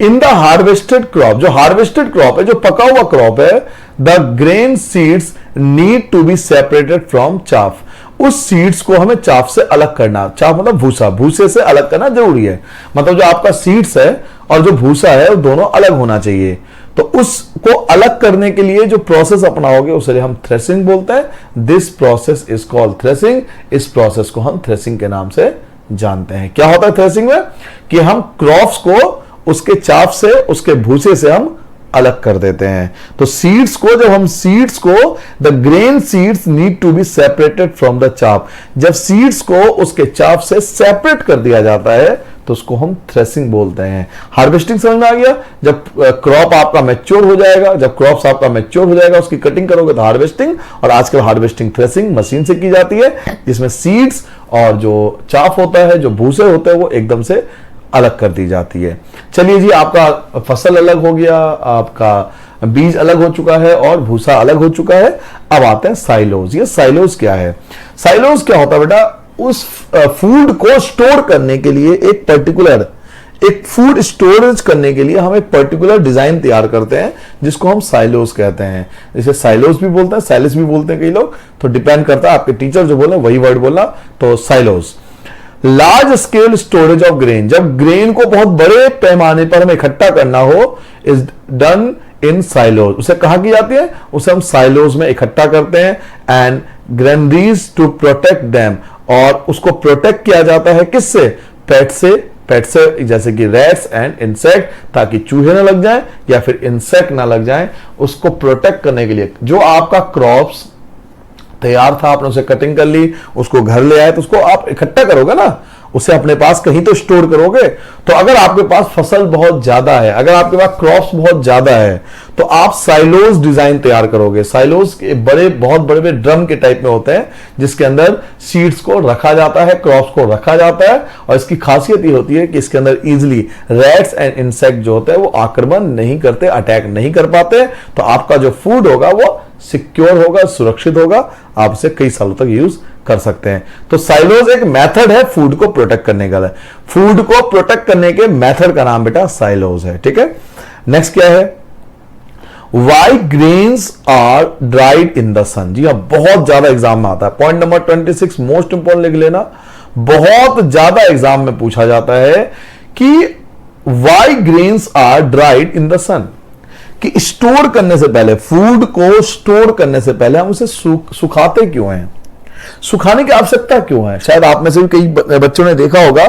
In the harvested crop, जो हार्वेस्टेड क्रॉप है, जो पका हुआ क्रॉप है, the grain seeds need to be separated from chaff. उस सीड्स को हमें चाफ से अलग करना, चाफ मतलब भूसा, भूसे से अलग करना जरूरी है। मतलब जो आपका सीड्स है और जो भूसा है वो दोनों अलग होना चाहिए। तो उसको अलग करने के लिए जो प्रोसेस अपनाओगे उसे हम थ्रेसिंग बोलते हैं। This process is called threshing. इस प्रोसेस को हम थ्रेसिंग के नाम से जानते हैं। क्या होता है थ्रेसिंग में? कि हम क्रॉप्स को उसके चाफ से, उसके भूसे से हम अलग कर देते हैं। तो सीड्स को, जब हम सीड्स को, the grain seeds need to be separated from the chaff, जब सीड्स को उसके चाफ से सेपरेट कर दिया जाता है तो उसको हम थ्रेसिंग बोलते हैं। हार्वेस्टिंग समझ में आ गया? जब क्रॉप आपका मैच्योर हो जाएगा, जब क्रॉप्स आपका मैच्योर हो जाएगा, उसकी कटिंग करोगे तो हार्वेस्टिंग। और आजकल हार्वेस्टिंग थ्रेसिंग मशीन से की जाती है, जिसमें सीड्स और जो चाफ होता है, जो भूसे होते हैं, वो एकदम से अलग कर दी जाती है। चलिए जी, आपका फसल अलग हो गया, आपका बीज अलग हो चुका है और भूसा अलग हो चुका है। अब आते हैं साइलोज। ये साइलोज क्या है? साइलोज क्या होता है बेटा? उस फूड को स्टोर करने के लिए एक फूड स्टोरेज करने के लिए हम एक पर्टिकुलर डिजाइन तैयार करते हैं, जिसको हम साइलोज कहते हैं। इसे साइलोज भी बोलते हैं, साइलिस भी बोलते हैं कई लोग, तो डिपेंड करता है आपके टीचर जो बोले वही वर्ड बोला। तो silos, large scale storage of grain, जब ग्रेन को बहुत बड़े पैमाने पर हमें इकट्ठा करना हो, इज डन इन साइलोज। उसे कहां की जाती है? उसे हम साइलोज में इकट्ठा करते हैं। And granaries to protect them, और उसको प्रोटेक्ट किया जाता है किससे? पेट से, जैसे कि रैट्स एंड इंसेक्ट, ताकि चूहे ना लग जाएं या फिर इंसेक्ट ना लग जाएं। उसको प्रोटेक्ट करने के लिए जो आपका क्रॉप्स तैयार था, आपने उसे कटिंग कर ली, उसको घर ले आए, तो उसको आप इकट्ठा करोगे ना, उसे अपने पास कहीं तो स्टोर करोगे। तो अगर आपके पास फसल बहुत ज्यादा है, अगर आपके पास क्रॉप्स बहुत ज्यादा है, तो आप साइलोज डिजाइन तैयार करोगे। साइलोज के बहुत बड़े ड्रम के टाइप में होते हैं, जिसके अंदर सीड्स को रखा जाता है, क्रॉप्स को रखा जाता है। और इसकी खासियत ये होती है कि इसके अंदर इजिली रैट्स एंड इंसेक्ट जो होते हैं वो आक्रमण नहीं करते, अटैक नहीं कर पाते। तो आपका जो फूड होगा वो सिक्योर होगा, सुरक्षित होगा, आप इसे कई सालों तक यूज कर सकते हैं। तो साइलोज एक मेथड है फूड को प्रोटेक्ट करने का। फूड को प्रोटेक्ट करने के मेथड का नाम बेटा साइलोज है। ठीक है, नेक्स्ट क्या है? Why grains are dried in the sun. जी हाँ, बहुत ज्यादा एग्जाम में आता है। पॉइंट नंबर 26 मोस्ट इंपॉर्टेंट लिख लेना, बहुत ज्यादा एग्जाम में पूछा जाता है कि why grains are dried in the sun, कि स्टोर करने से पहले, फूड को स्टोर करने से पहले हम उसे सुखाते क्यों हैं, सुखाने की आवश्यकता क्यों है। शायद आप में से भी कई बच्चों ने देखा होगा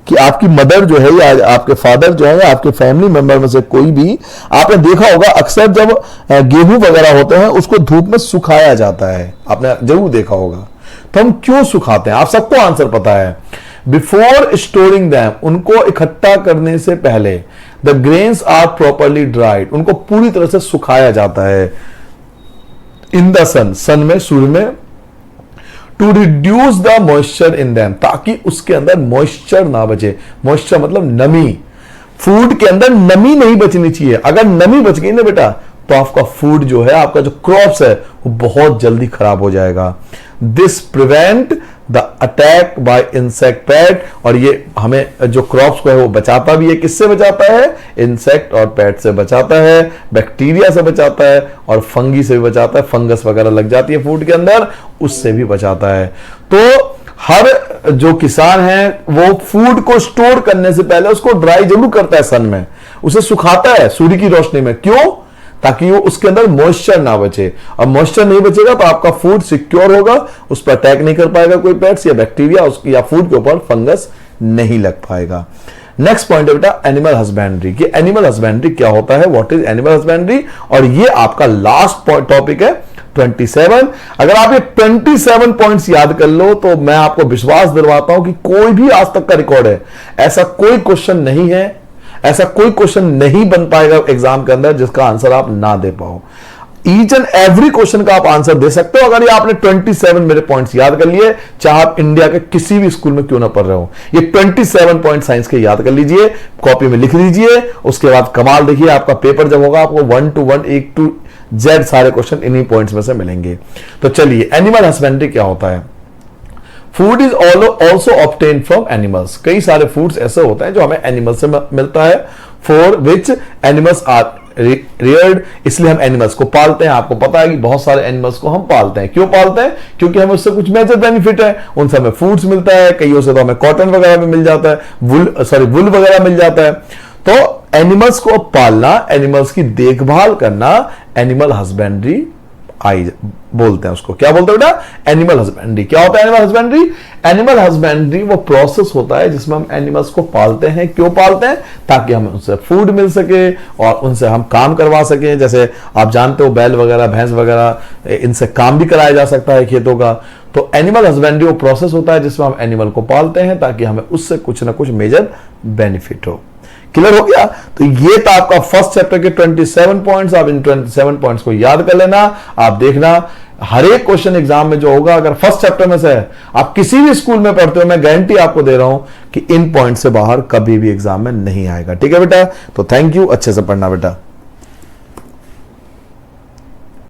कि आपकी मदर जो है या आपके फादर जो है या आपके फैमिली मेंबर में से कोई भी, आपने देखा होगा अक्सर जब गेहूं वगैरह होते हैं उसको धूप में सुखाया जाता है, आपने जरूर देखा होगा। तो हम क्यों सुखाते हैं, आप सबको आंसर पता है। बिफोर स्टोरिंग दैम, उनको इकट्ठा करने से पहले, the grains are properly dried, उनको पूरी तरह से सुखाया जाता है। इन द सन, सन में, सूर्य में, to reduce the moisture in them, ताकि उसके अंदर मॉइस्चर ना बचे। मॉइस्चर मतलब नमी, फूड के अंदर नमी नहीं बचनी चाहिए। अगर नमी बच गई ना बेटा, तो आपका फूड जो है, आपका जो क्रॉप्स है, वो बहुत जल्दी खराब हो जाएगा। This prevent the attack by insect PAT, और ये हमें जो क्रॉप्स को है वो बचाता भी है। किससे बचाता है, इंसेक्ट और पैट से बचाता है, बैक्टीरिया से बचाता है और फंगी से भी बचाता है। फंगस वगैरह लग जाती है फूड के अंदर, उससे भी बचाता है। तो हर जो किसान है वो फूड को स्टोर करने से पहले उसको ड्राई जरूर करता है, सन में उसे सुखाता है सूर्य की रोशनी में। क्यों, ताकि वो उसके अंदर मॉइस्चर ना बचे, और मॉइस्चर नहीं बचेगा तो आपका फूड सिक्योर होगा, उस पर अटैक नहीं कर पाएगा कोई पेट्स या बैक्टीरिया, या फूड के ऊपर फंगस नहीं लग पाएगा। नेक्स्ट पॉइंट है बेटा एनिमल हस्बेंड्री, कि एनिमल हस्बेंड्री क्या होता है, व्हाट इज एनिमल हस्बेंड्री, और ये आपका लास्ट टॉपिक है 27। अगर आप ये 27 पॉइंट्स याद कर लो तो मैं आपको विश्वास दिलवाता हूं कि कोई भी आज तक का रिकॉर्ड है, ऐसा कोई क्वेश्चन नहीं है, ऐसा कोई क्वेश्चन नहीं बन पाएगा एग्जाम के अंदर जिसका आंसर आप ना दे पाओ। ईच एंड एवरी क्वेश्चन का आप आंसर दे सकते हो अगर ये आपने 27 मेरे पॉइंट्स याद कर लिए, चाहे आप इंडिया के किसी भी स्कूल में क्यों ना पढ़ रहे हो। ये 27 पॉइंट साइंस के याद कर लीजिए, कॉपी में लिख लीजिए, उसके बाद कमाल देखिए आपका पेपर जब होगा आपको 1 to 1 A to Z सारे क्वेश्चन इन्हीं पॉइंट्स में से मिलेंगे। तो चलिए, एनिमल हस्बेंड्री क्या होता है। Food is also obtain from animals, कई सारे फूड्स ऐसे होते हैं जो हमें एनिमल से मिलता है। For which animals are reared, इसलिए हम एनिमल्स को पालते हैं। आपको पता है कि बहुत सारे एनिमल्स को हम पालते हैं। क्यों पालते हैं, क्योंकि हमें उससे कुछ मेजर बेनिफिट है, उनसे हमें फूड्स मिलता है, कईयों से तो हमें कॉटन वगैरह भी मिल जाता है, वुल वगैरह मिल जाता है। तो एनिमल्स को पालना, एनिमल्स की देखभाल करना एनिमल हस्बेंड्री बोलते हैं। उसको क्या बोलते हैं बेटा, एनिमल हस्बेंड्री। क्या होता है एनिमल हस्बेंड्री, एनिमल हस्बेंड्री वो प्रोसेस होता है जिसमें हम एनिमल्स को पालते हैं। क्यों पालते हैं, ताकि हमें उनसे फूड मिल सके और उनसे हम काम करवा सके। जैसे आप जानते हो बैल वगैरह, भैंस वगैरह, इनसे काम भी कराया जा सकता है खेतों का। तो एनिमल हस्बेंड्री वो प्रोसेस होता है जिसमें हम एनिमल को पालते हैं ताकि हमें उससे कुछ ना कुछ मेजर बेनिफिट हो। क्लियर हो गया। तो ये था आपका फर्स्ट चैप्टर के 27 पॉइंट्स। आप इन 27 पॉइंट्स को याद कर लेना। आप देखना हर एक क्वेश्चन एग्जाम में जो होगा, अगर फर्स्ट चैप्टर में से है, आप किसी भी स्कूल में पढ़ते हो, मैं गारंटी आपको दे रहा हूं कि इन पॉइंट से बाहर कभी भी एग्जाम में नहीं आएगा। ठीक है बेटा, तो थैंक यू, अच्छे से पढ़ना बेटा।